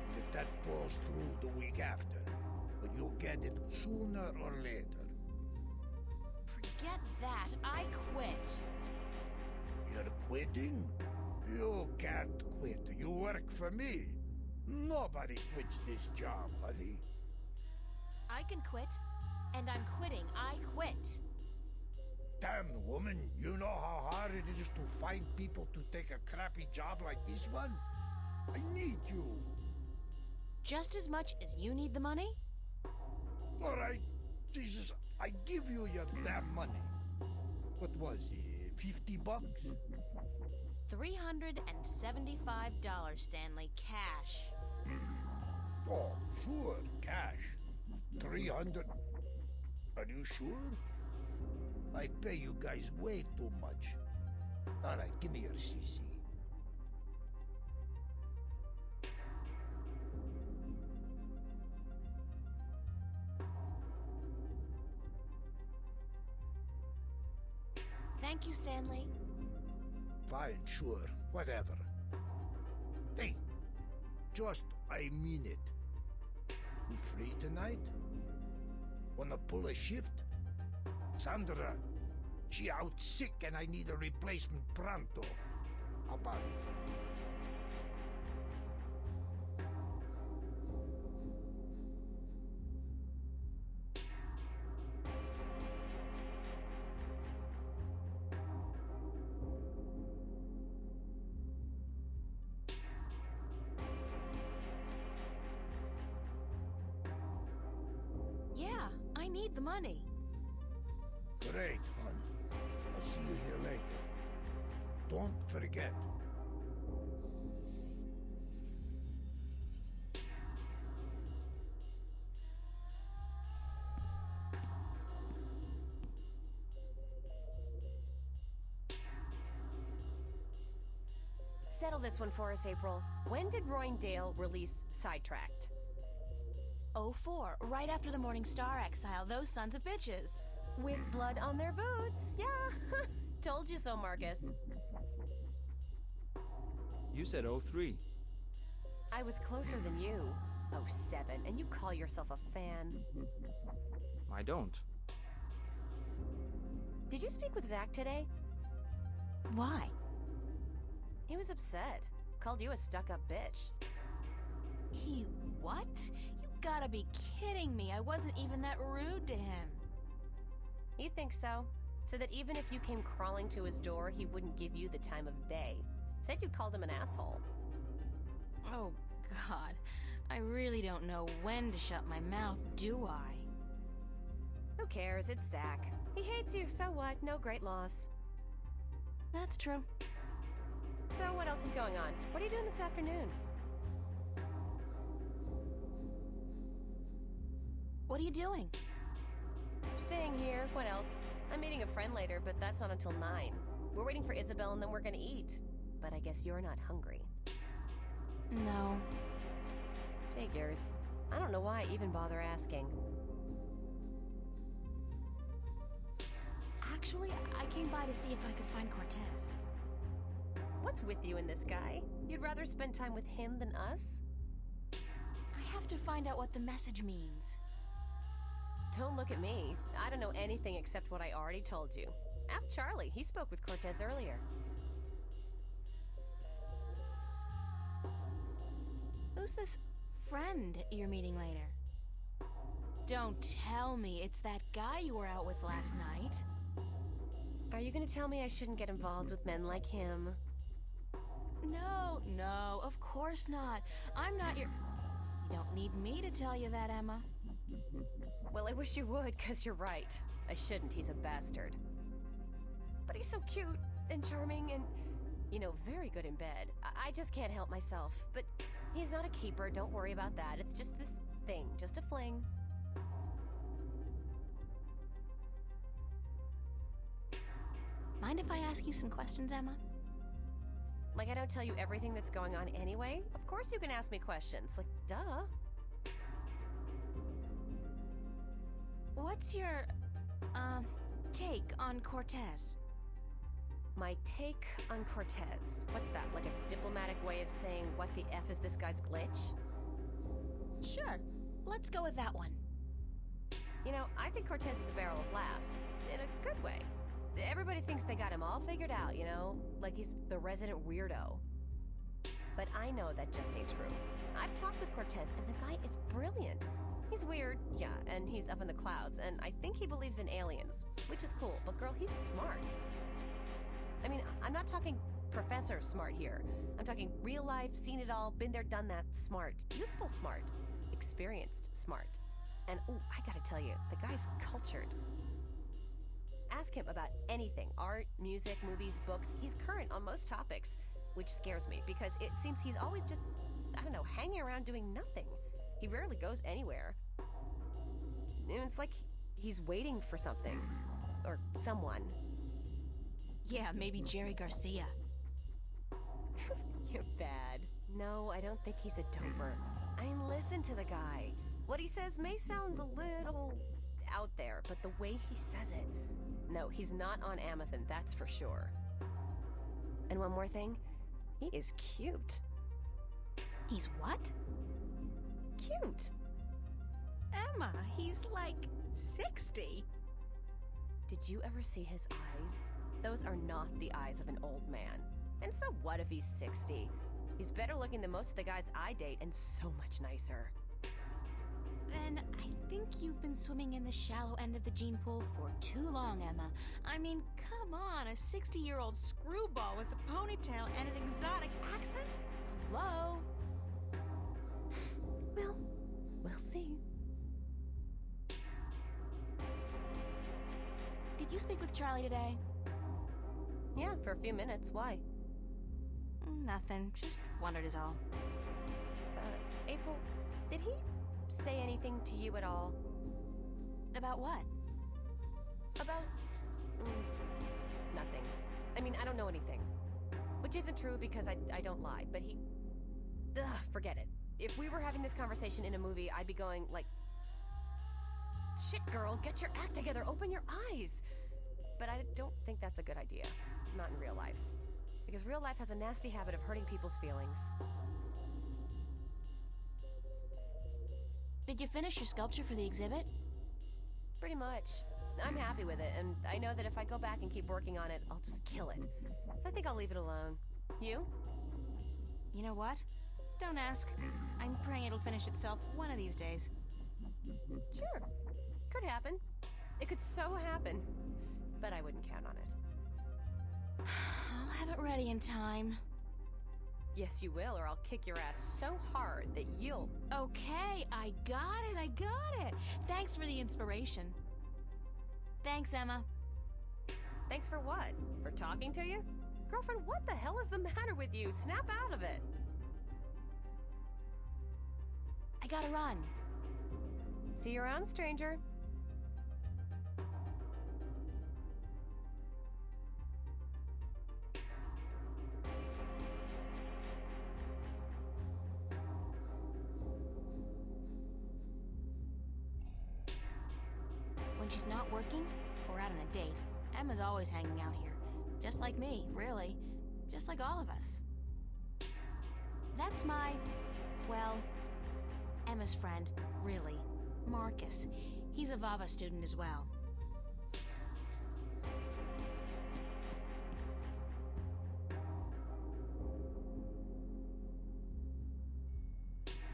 And if that falls through the week after, but you'll get it sooner or later. Forget that. I quit. You're quitting? You can't quit. You work for me. Nobody quits this job, honey. I can quit, and I'm quitting. I quit. Damn, woman, you know how hard it is to find people to take a crappy job like this one? I need you. Just as much as you need the money? All right, Jesus, I give you your damn money. What was it, 50 bucks? $375, Stanley, cash. Oh, sure, cash. 300. Are you sure? I pay you guys way too much. All right, give me your CC. Thank you, Stanley. Fine, sure, whatever. Hey, just, I mean it. You free tonight? Wanna pull a shift? Sandra, she out sick and I need a replacement pronto. How about it? Yeah, I need the money. Great, hon. I'll see you here later. Don't forget. Settle this one for us, April. When did Roindale release Sidetracked? '04, right after the Morning Star exile, those sons of bitches. With blood on their boots. Yeah. Told you so, Marcus. You said '03. I was closer than you. '07, and you call yourself a fan. I don't. Did you speak with Zach today? Why? He was upset. Called you a stuck-up bitch. He what? You gotta be kidding me. I wasn't even that rude to him. He thinks so. So that even if you came crawling to his door, he wouldn't give you the time of day. Said you called him an asshole. Oh, God. I really don't know when to shut my mouth, do I? Who cares? It's Zach. He hates you, so what? No great loss. That's true. So what else is going on? What are you doing this afternoon? What are you doing? Staying here. What else? I'm meeting a friend later, but that's not until 9. We're waiting for Isabel and then we're gonna eat. But I guess you're not hungry. No. Figures. I don't know why I even bother asking. Actually, I came by to see if I could find Cortez. What's with you and this guy? You'd rather spend time with him than us? I have to find out what the message means. Don't look at me. I don't know anything except what I already told you. Ask Charlie. He spoke with Cortez earlier. Who's this friend you're meeting later? Don't tell me it's that guy you were out with last night. Are you gonna tell me I shouldn't get involved with men like him? No, of course not. I'm not your... You don't need me to tell you that, Emma. Well, I wish you would, 'cause you're right. I shouldn't, he's a bastard. But he's so cute and charming and, you know, very good in bed. I just can't help myself. But he's not a keeper, don't worry about that. It's just this thing, just a fling. Mind if I ask you some questions, Emma? Like I don't tell you everything that's going on anyway? Of course you can ask me questions, like, duh. What's your, take on Cortez? My take on Cortez. What's that, like a diplomatic way of saying what the F is this guy's glitch? Sure, let's go with that one. You know, I think Cortez is a barrel of laughs, in a good way. Everybody thinks they got him all figured out, you know? Like he's the resident weirdo. But I know that just ain't true. I've talked with Cortez, and the guy is brilliant. He's weird, yeah, and he's up in the clouds, and I think he believes in aliens, which is cool, but girl, he's smart. I mean, I'm not talking professor smart here. I'm talking real life, seen it all, been there, done that, smart. Useful smart. Experienced smart. And, ooh, I gotta tell you, the guy's cultured. Ask him about anything, art, music, movies, books. He's current on most topics, which scares me because it seems he's always just, I don't know, hanging around doing nothing. He rarely goes anywhere. And it's like he's waiting for something. Or someone. Yeah, maybe Jerry Garcia. You're bad. No, I don't think he's a doper. I mean, listen to the guy. What he says may sound a little out there, but the way he says it... No, he's not on Amethyst, that's for sure. And one more thing, he is cute. He's what? Cute. Emma, he's like 60. Did you ever see his eyes? Those are not the eyes of an old man. And so what if he's 60? He's better looking than most of the guys I date and so much nicer. Then I think you've been swimming in the shallow end of the gene pool for too long, Emma. I mean, come on, a 60-year-old screwball with a ponytail and an exotic accent? Hello? Well, we'll see. Did you speak with Charlie today? Yeah, for a few minutes. Why? Nothing. Just wondered is all. April, did he say anything to you at all? About what? About... nothing. I mean, I don't know anything. Which isn't true because I don't lie, but he... Ugh, forget it. If we were having this conversation in a movie, I'd be going, like... Shit, girl, get your act together, open your eyes! But I don't think that's a good idea. Not in real life. Because real life has a nasty habit of hurting people's feelings. Did you finish your sculpture for the exhibit? Pretty much. I'm happy with it, and I know that if I go back and keep working on it, I'll just kill it. So I think I'll leave it alone. You? You know what? Don't ask. I'm praying it'll finish itself one of these days. Sure. Could happen. It could so happen. But I wouldn't count on it. I'll have it ready in time. Yes, you will, or I'll kick your ass so hard that you'll... Okay, I got it. Thanks for the inspiration. Thanks, Emma. Thanks for what? For talking to you? Girlfriend, what the hell is the matter with you? Snap out of it. I gotta run. See you around, stranger. When she's not working or out on a date, Emma's always hanging out here. Just like me, really. Just like all of us. That's my... well... Emma's friend, really. Marcus. He's a Vava student as well.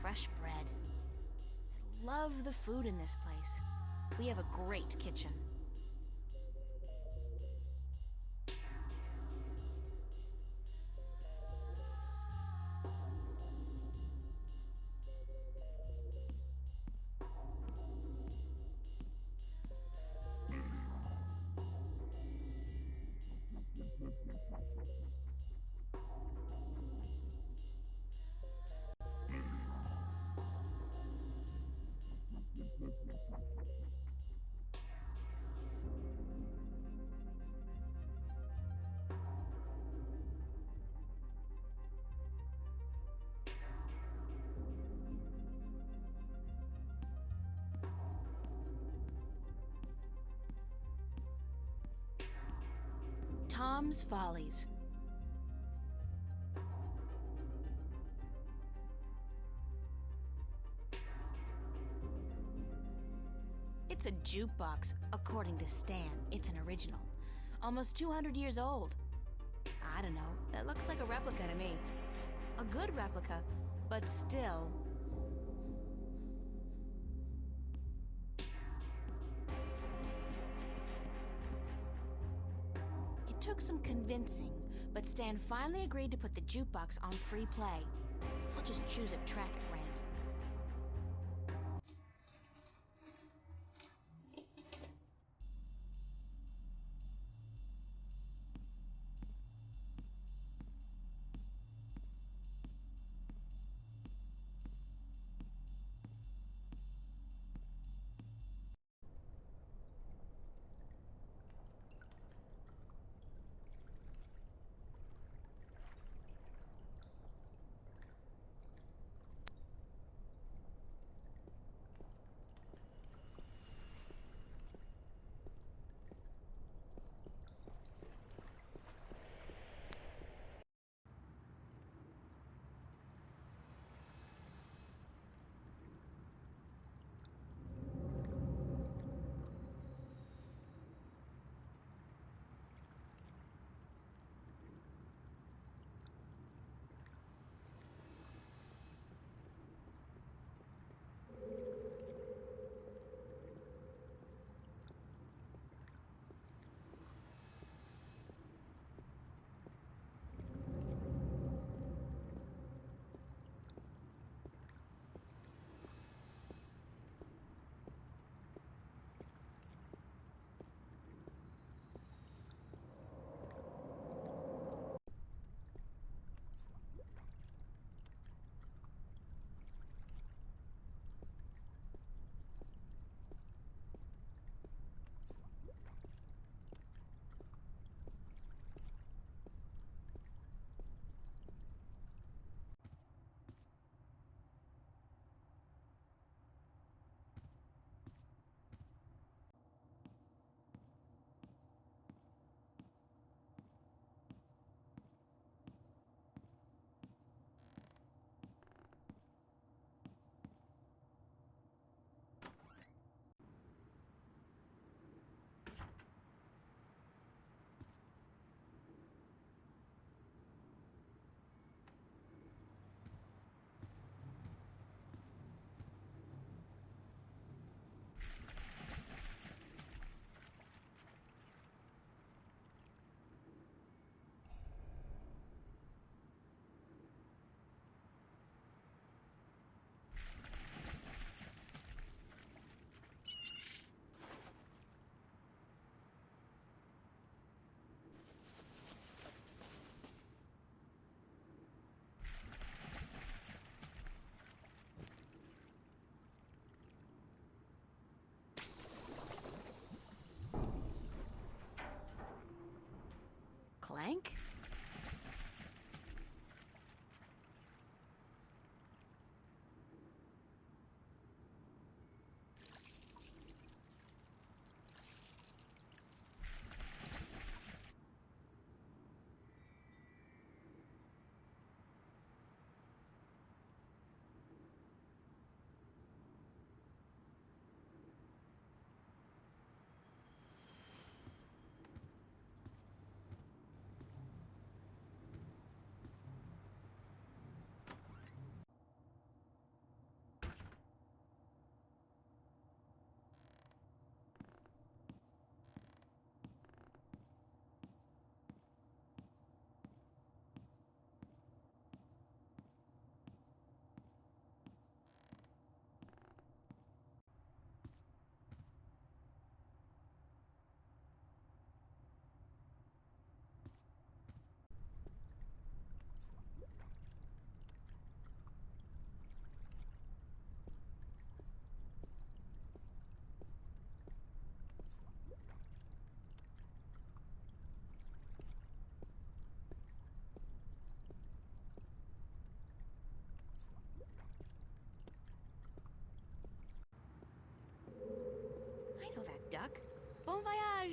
Fresh bread. I love the food in this place. We have a great kitchen. Tom's Follies. It's a jukebox, according to Stan. It's an original. Almost 200 years old. I don't know, that looks like a replica to me. A good replica, but still... It took some convincing, but Stan finally agreed to put the jukebox on free play. I'll just choose a track at random.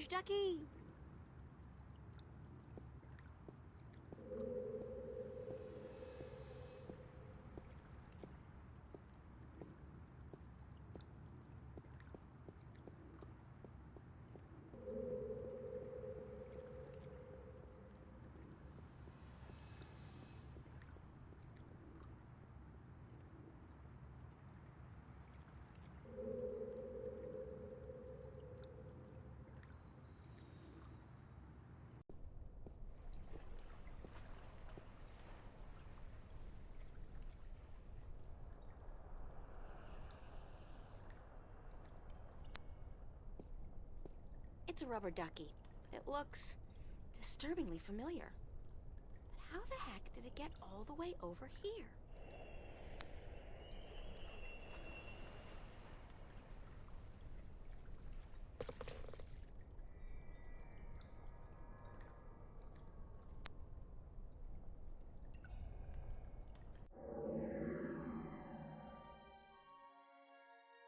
Rubbish ducky! It's a rubber ducky. It looks disturbingly familiar. But how the heck did it get all the way over here?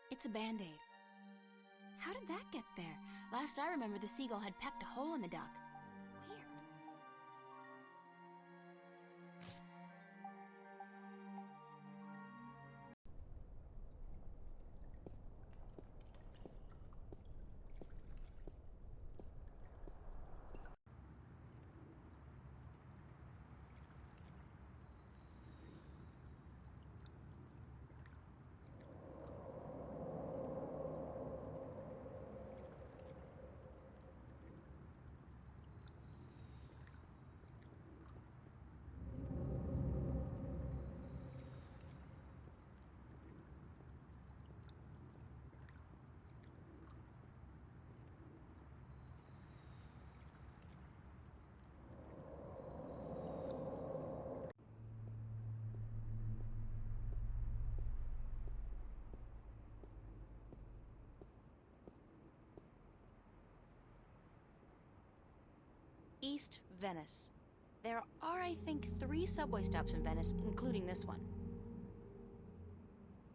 It's a Band-Aid. How did that get there? Last I remember, the seagull had pecked a hole in the duck. Weird. East Venice. There are, I think, 3 subway stops in Venice, including this one.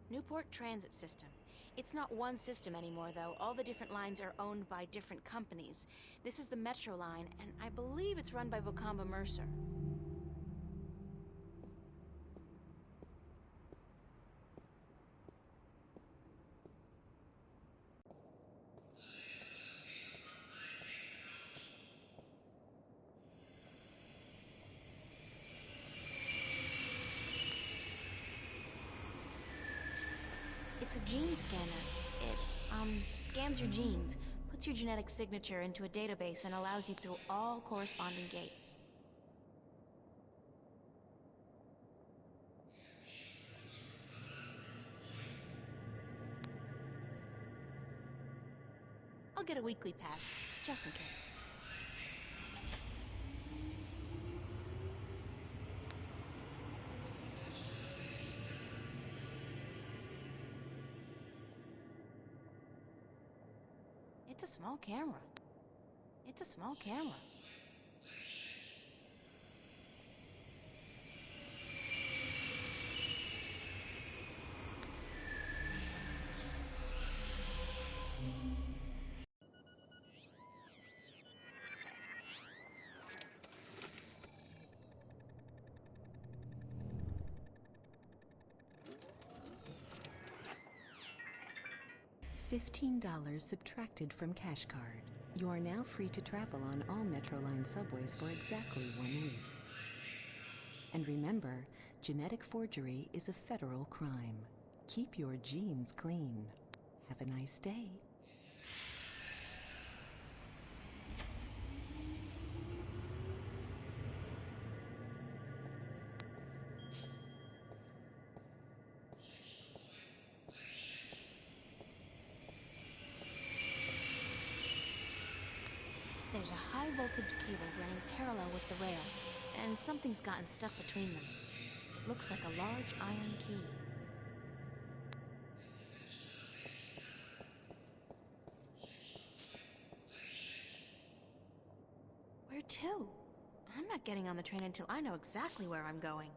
Newport Transit System. It's not one system anymore, though. All the different lines are owned by different companies. This is the Metro line, and I believe it's run by Bocamba Mercer. It's a gene scanner. It, scans your genes, puts your genetic signature into a database, and allows you through all corresponding gates. I'll get a weekly pass, just in case. It's a small camera. It's a small camera. $15 subtracted from cash card. You are now free to travel on all Metroline subways for exactly 1 week. And remember, genetic forgery is a federal crime. Keep your genes clean. Have a nice day. There's a high-voltage cable running parallel with the rail, and something's gotten stuck between them. It looks like a large iron key. Where to? I'm not getting on the train until I know exactly where I'm going.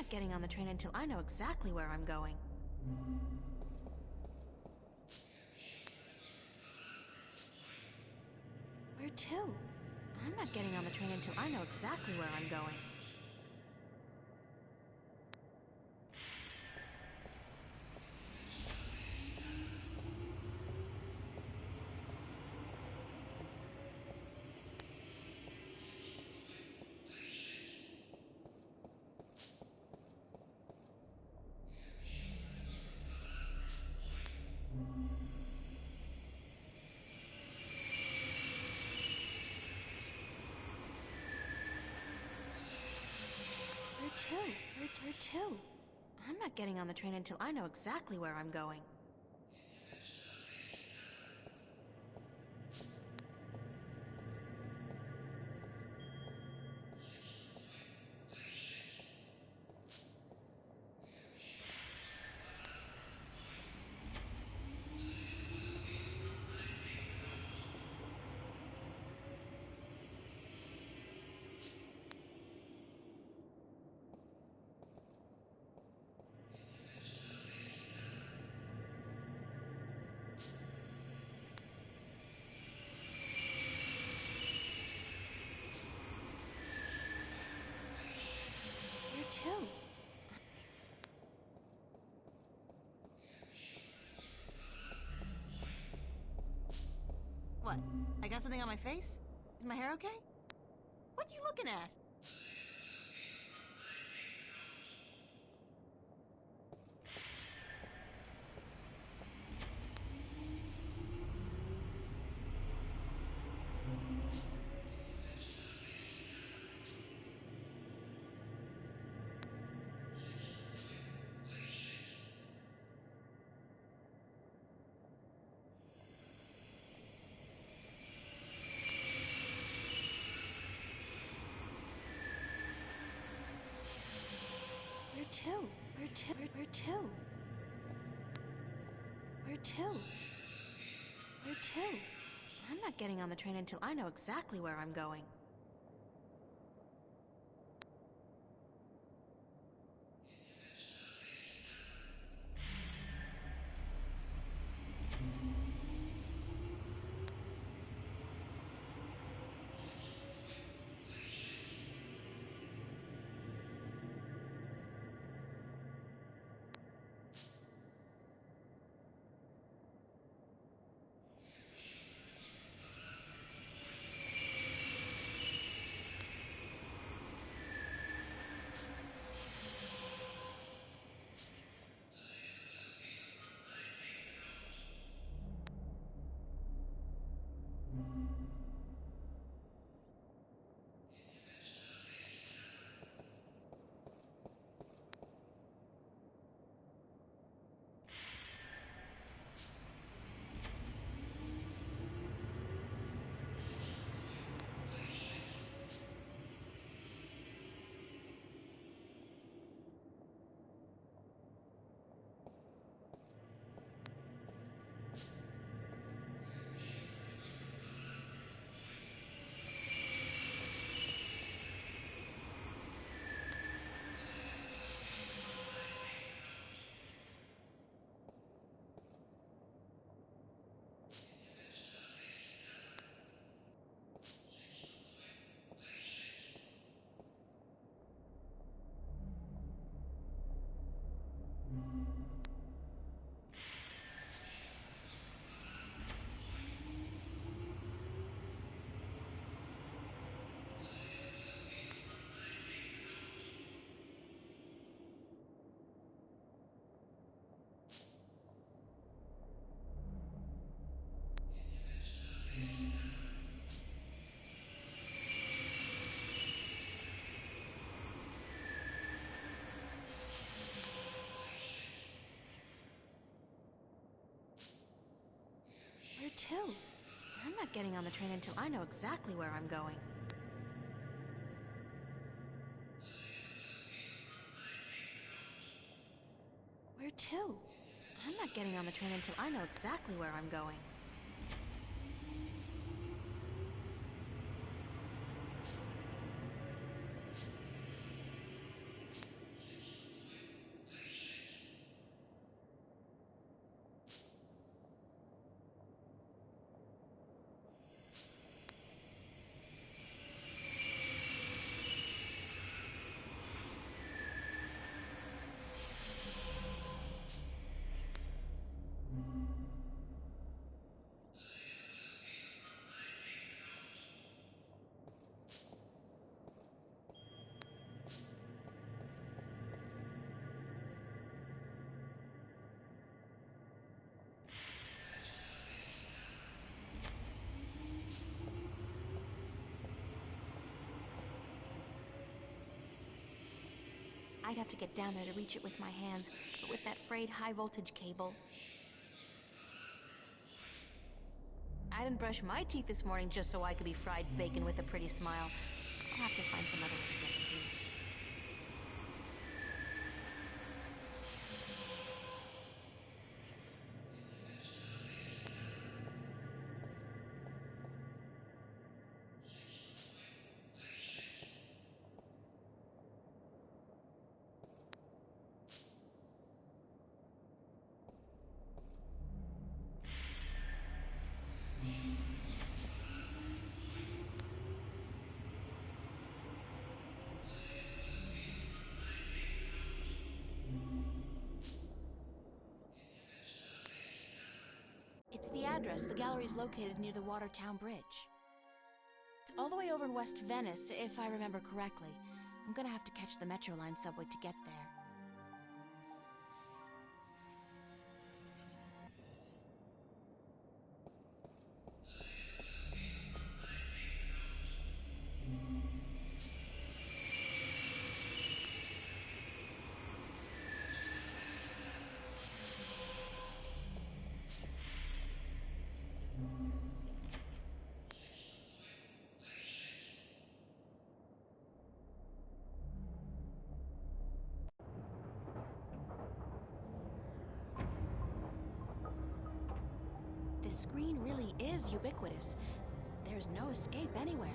not getting on the train until I know exactly where I'm going. Where to? I'm not getting on the train until I know exactly where I'm going. Where to? I'm not getting on the train until I know exactly where I'm going. Too. What? I got something on my face? Is my hair okay? What are you looking at? Where to? Where to? Where to? Where to? Where to? I'm not getting on the train until I know exactly where I'm going. Where to? I'm not getting on the train until I know exactly where I'm going. Where to? I'm not getting on the train until I know exactly where I'm going. I'd have to get down there to reach it with my hands, but with that frayed high-voltage cable... I didn't brush my teeth this morning just so I could be fried bacon with a pretty smile. I'll have to find some other way to get it through. It's the address. The gallery's located near the Watertown Bridge. It's all the way over in West Venice, if I remember correctly. I'm gonna have to catch the Metro Line subway to get there. This screen really is ubiquitous. There's no escape anywhere.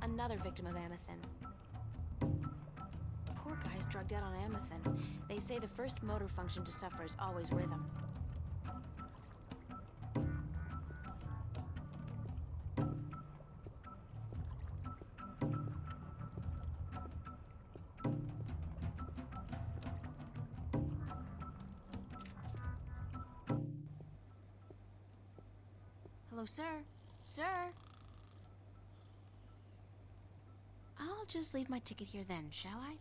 Another victim of Amethyst. Poor guy's drugged out on Amethyst. They say the first motor function to suffer is always rhythm. Hello, sir? Sir? I'll just leave my ticket here then, shall I?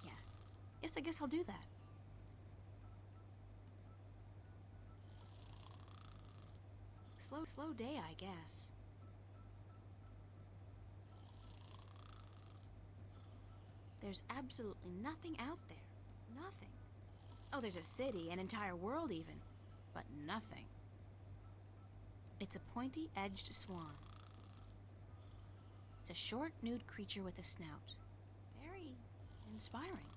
Yes. Yes, I guess I'll do that. Slow day, I guess. There's absolutely nothing out there. Nothing. Oh, there's a city, an entire world even. But nothing. It's a pointy-edged swan. It's a short, nude creature with a snout. Very inspiring.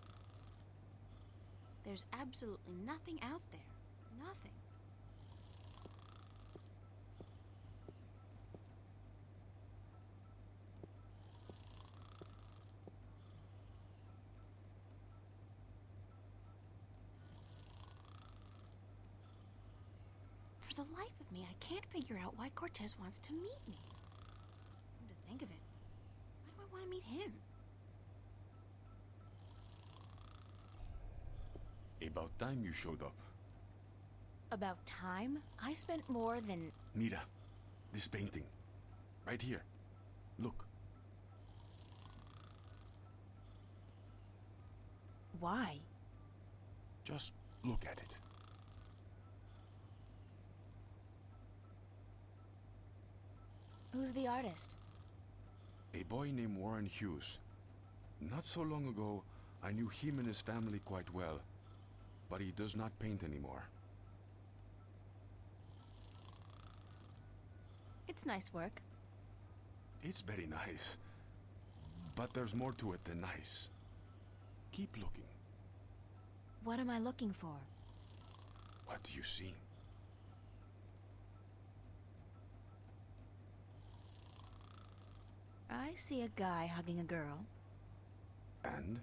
There's absolutely nothing out there. Nothing. For the life of me, I can't figure out why Cortez wants to meet me. Come to think of it, why do I want to meet him? About time you showed up. About time? I spent more than... Mira, this painting. Right here. Look. Why? Just look at it. Who's the artist? A boy named Warren Hughes. Not so long ago, I knew him and his family quite well, but he does not paint anymore. It's nice work. It's very nice, but there's more to it than nice. Keep looking. What am I looking for? What do you see? I see a guy hugging a girl. And?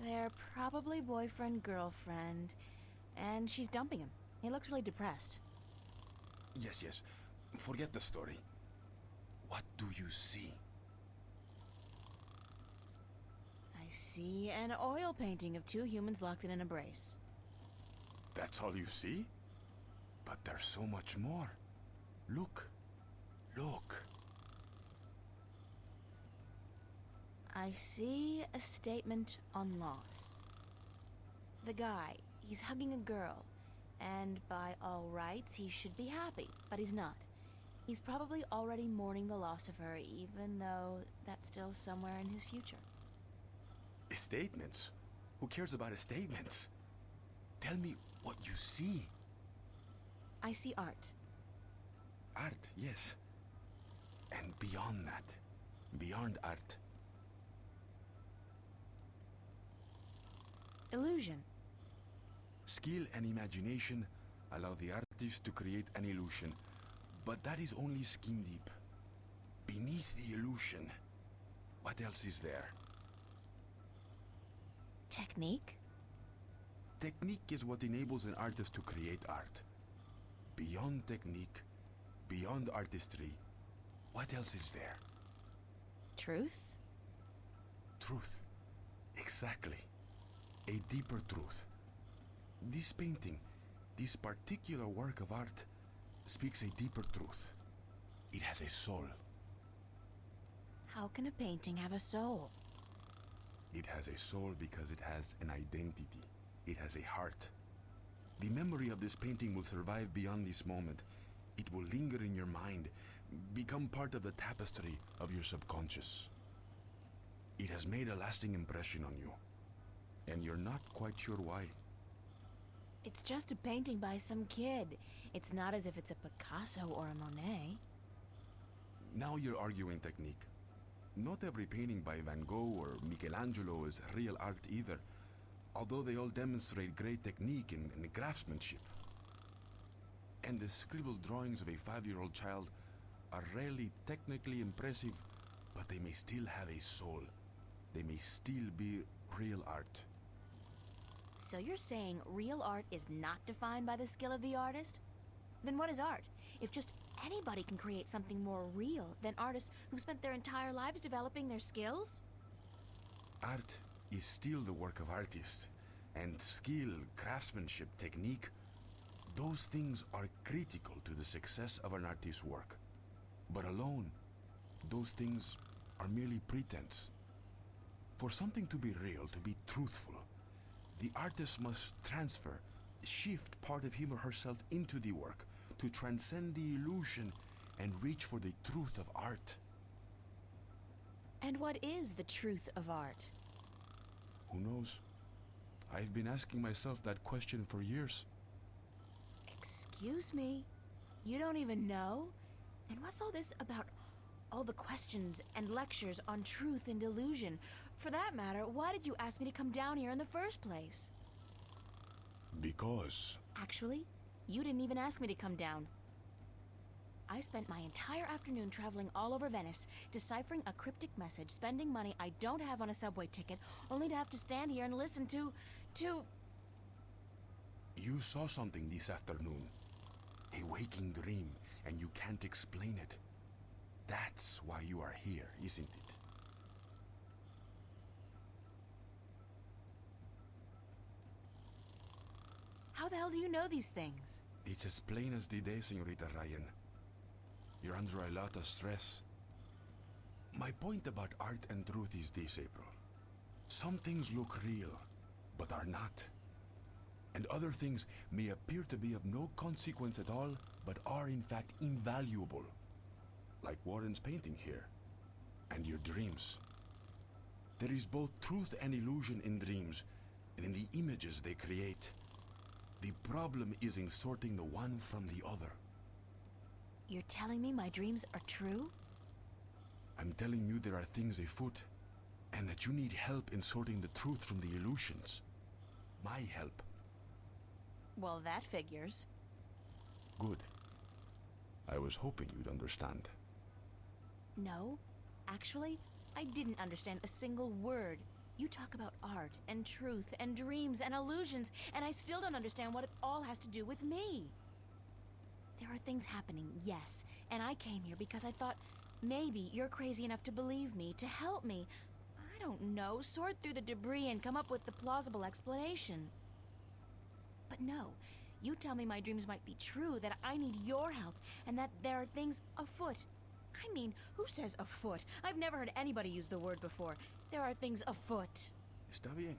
They're probably boyfriend-girlfriend, and she's dumping him. He looks really depressed. Yes. Forget the story. What do you see? I see an oil painting of two humans locked in an embrace. That's all you see? But there's so much more. Look. Look. I see a statement on loss. The guy, he's hugging a girl. And by all rights, he should be happy, but he's not. He's probably already mourning the loss of her, even though that's still somewhere in his future. Statements? Who cares about statements? Tell me what you see. I see art. Art, yes. And beyond that, beyond art. Illusion. Skill and imagination allow the artist to create an illusion, but that is only skin deep. Beneath the illusion, what else is there? Technique? Technique is what enables an artist to create art. Beyond technique, beyond artistry, what else is there? Truth? Truth. Exactly. A deeper truth. This painting, this particular work of art, speaks a deeper truth. It has a soul. How can a painting have a soul? It has a soul because it has an identity. It has a heart. The memory of this painting will survive beyond this moment. It will linger in your mind, become part of the tapestry of your subconscious. It has made a lasting impression on you, and you're not quite sure why. It's just a painting by some kid. It's not as if it's a Picasso or a Monet. Now you're arguing technique. Not every painting by Van Gogh or Michelangelo is real art either, although they all demonstrate great technique and craftsmanship. And the scribbled drawings of a 5-year-old child are rarely technically impressive, but they may still have a soul. They may still be real art. So you're saying real art is not defined by the skill of the artist? Then what is art? If just anybody can create something more real than artists who've spent their entire lives developing their skills? Art is still the work of artists, and skill, craftsmanship, technique, those things are critical to the success of an artist's work. But alone, those things are merely pretense. For something to be real, to be truthful, the artist must transfer, shift part of him or herself into the work to transcend the illusion and reach for the truth of art. And what is the truth of art? Who knows? I've been asking myself that question for years. Excuse me? You don't even know? And what's all this about all the questions and lectures on truth and illusion? For that matter, why did you ask me to come down here in the first place? Because... Actually, you didn't even ask me to come down. I spent my entire afternoon traveling all over Venice, deciphering a cryptic message, spending money I don't have on a subway ticket, only to have to stand here and listen to... You saw something this afternoon. A waking dream, and you can't explain it. That's why you are here, isn't it? How the hell do you know these things? It's as plain as the day, Señorita Ryan. You're under a lot of stress. My point about art and truth is this, April. Some things look real, but are not. And other things may appear to be of no consequence at all, but are in fact invaluable. Like Warren's painting here, and your dreams. There is both truth and illusion in dreams, and in the images they create. The problem is in sorting the one from the other. You're telling me my dreams are true? I'm telling you there are things afoot, and that you need help in sorting the truth from the illusions. My help. Well, that figures. Good. I was hoping you'd understand. No, actually, I didn't understand a single word. You talk about art and truth and dreams and illusions, and I still don't understand what it all has to do with me. There are things happening, yes, and I came here because I thought maybe you're crazy enough to believe me, to help me. I don't know, sort through the debris and come up with the plausible explanation. But no, you tell me my dreams might be true, that I need your help, and that there are things afoot. I mean, who says afoot? I've never heard anybody use the word before. There are things afoot. Está bien.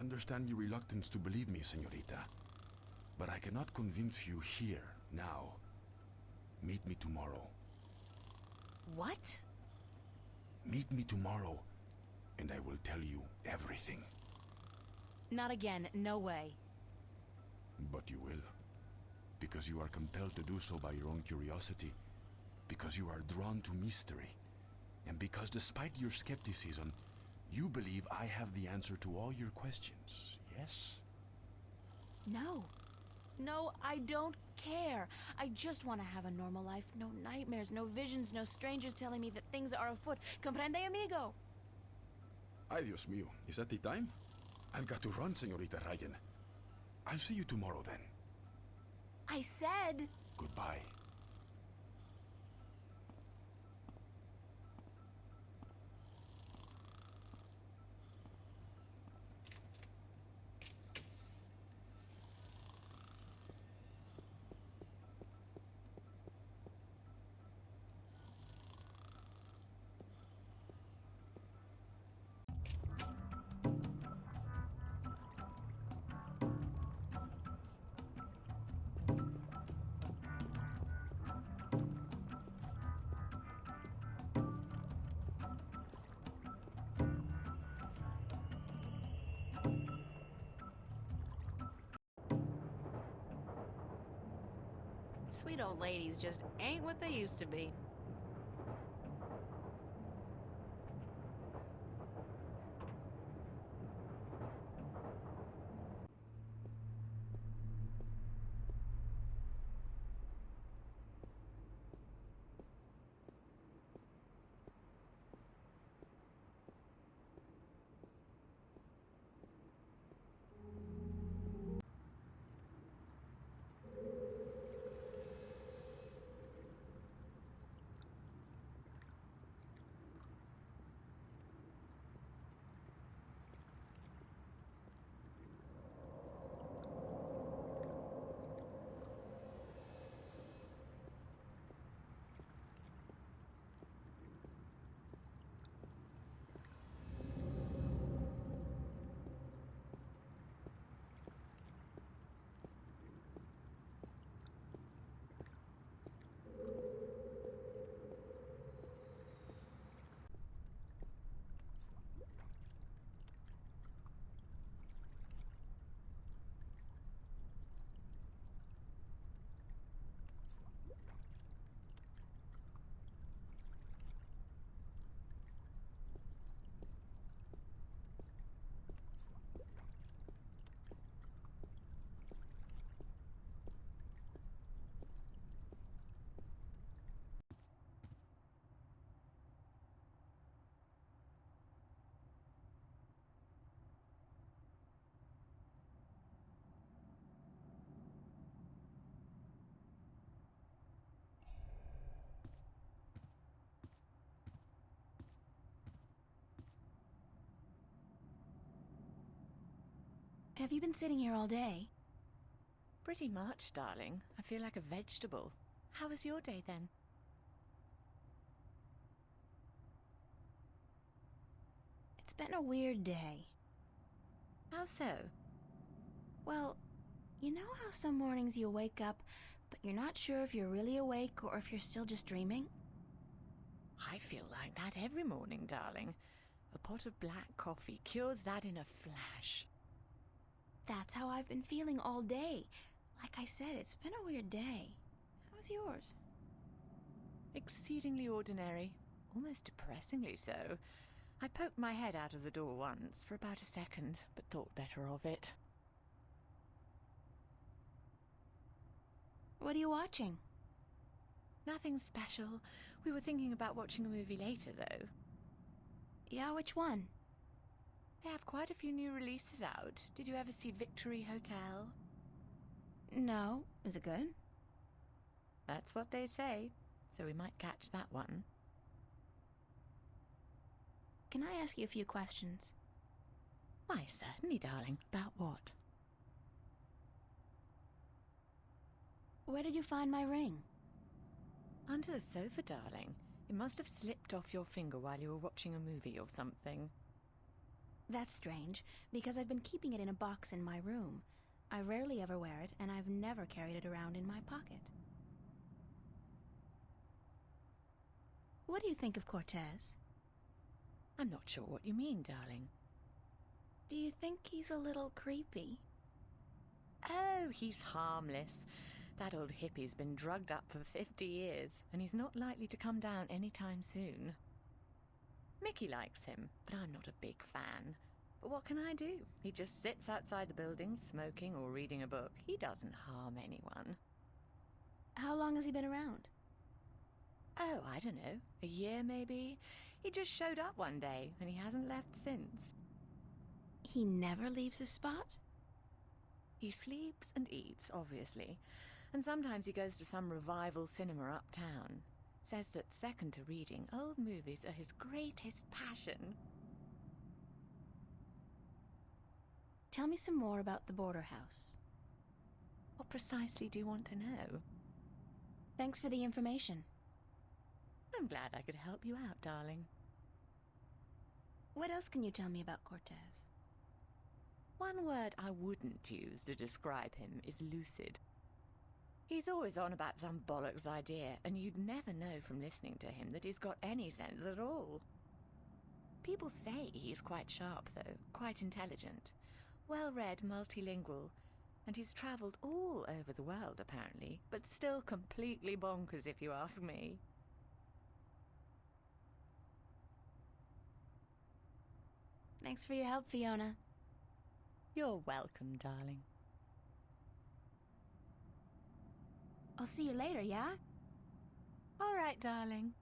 understand your reluctance to believe me, señorita. But I cannot convince you here, now. Meet me tomorrow. What? Meet me tomorrow, and I will tell you everything. Not again, no way. But you will. Because you are compelled to do so by your own curiosity. Because you are drawn to mystery. And because despite your skepticism, you believe I have the answer to all your questions, yes? No. No, I don't care. I just want to have a normal life. No nightmares, no visions, no strangers telling me that things are afoot. Comprende, amigo? Ay, Dios mío. Is that the time? I've got to run, señorita Ryan. I'll see you tomorrow, then. I said... Goodbye. Sweet old ladies just ain't what they used to be. Have you been sitting here all day? Pretty much, darling. I feel like a vegetable. How was your day, then? It's been a weird day. How so? Well, you know how some mornings you wake up, but you're not sure if you're really awake or if you're still just dreaming? I feel like that every morning, darling. A pot of black coffee cures that in a flash. That's how I've been feeling all day. Like I said, it's been a weird day. How's yours? Exceedingly ordinary. Almost depressingly so. I poked my head out of the door once for about a second, but thought better of it. What are you watching? Nothing special. We were thinking about watching a movie later, though. Yeah, which one? They have quite a few new releases out. Did you ever see Victory Hotel? No. Is it good? That's what they say, so we might catch that one. Can I ask you a few questions? Why, certainly, darling. About what? Where did you find my ring? Under the sofa, darling. It must have slipped off your finger while you were watching a movie or something. That's strange, because I've been keeping it in a box in my room. I rarely ever wear it, and I've never carried it around in my pocket. What do you think of Cortez? I'm not sure what you mean, darling. Do you think he's a little creepy? Oh, he's harmless. That old hippie's been drugged up for 50 years, and he's not likely to come down anytime soon. Mickey likes him, but I'm not a big fan. But what can I do? He just sits outside the building, smoking or reading a book. He doesn't harm anyone. How long has he been around? Oh, I don't know. A year, maybe? He just showed up one day, and he hasn't left since. He never leaves his spot? He sleeps and eats, obviously. And sometimes he goes to some revival cinema uptown. Says that second to reading, old movies are his greatest passion. Tell me some more about the border house. What precisely do you want to know? Thanks for the information. I'm glad I could help you out, darling. What else can you tell me about Cortez? One word I wouldn't use to describe him is lucid. He's always on about some bollocks idea, and you'd never know from listening to him that he's got any sense at all. People say he's quite sharp, though, quite intelligent, well-read, multilingual, and he's travelled all over the world, apparently, but still completely bonkers, if you ask me. Thanks for your help, Fiona. You're welcome, darling. I'll see you later, yeah? All right, darling.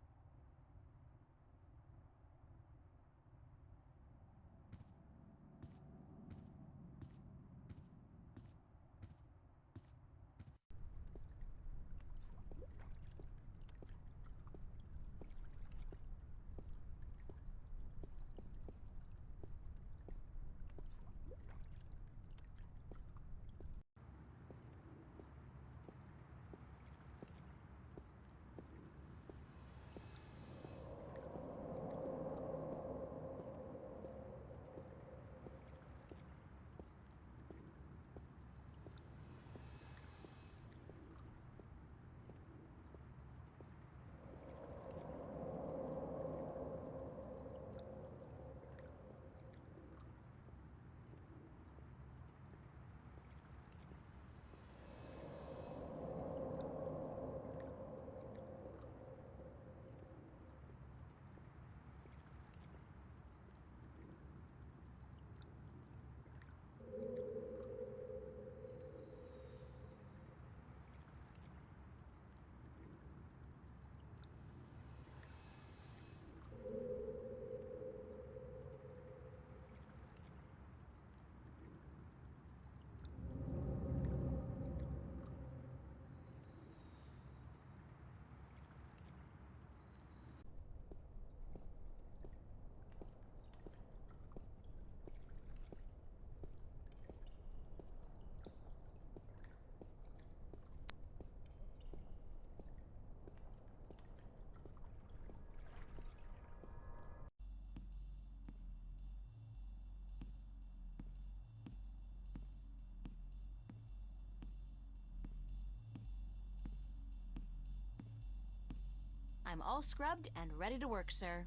I'm all scrubbed and ready to work, sir.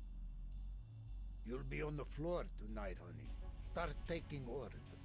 You'll be on the floor tonight, honey. Start taking orders.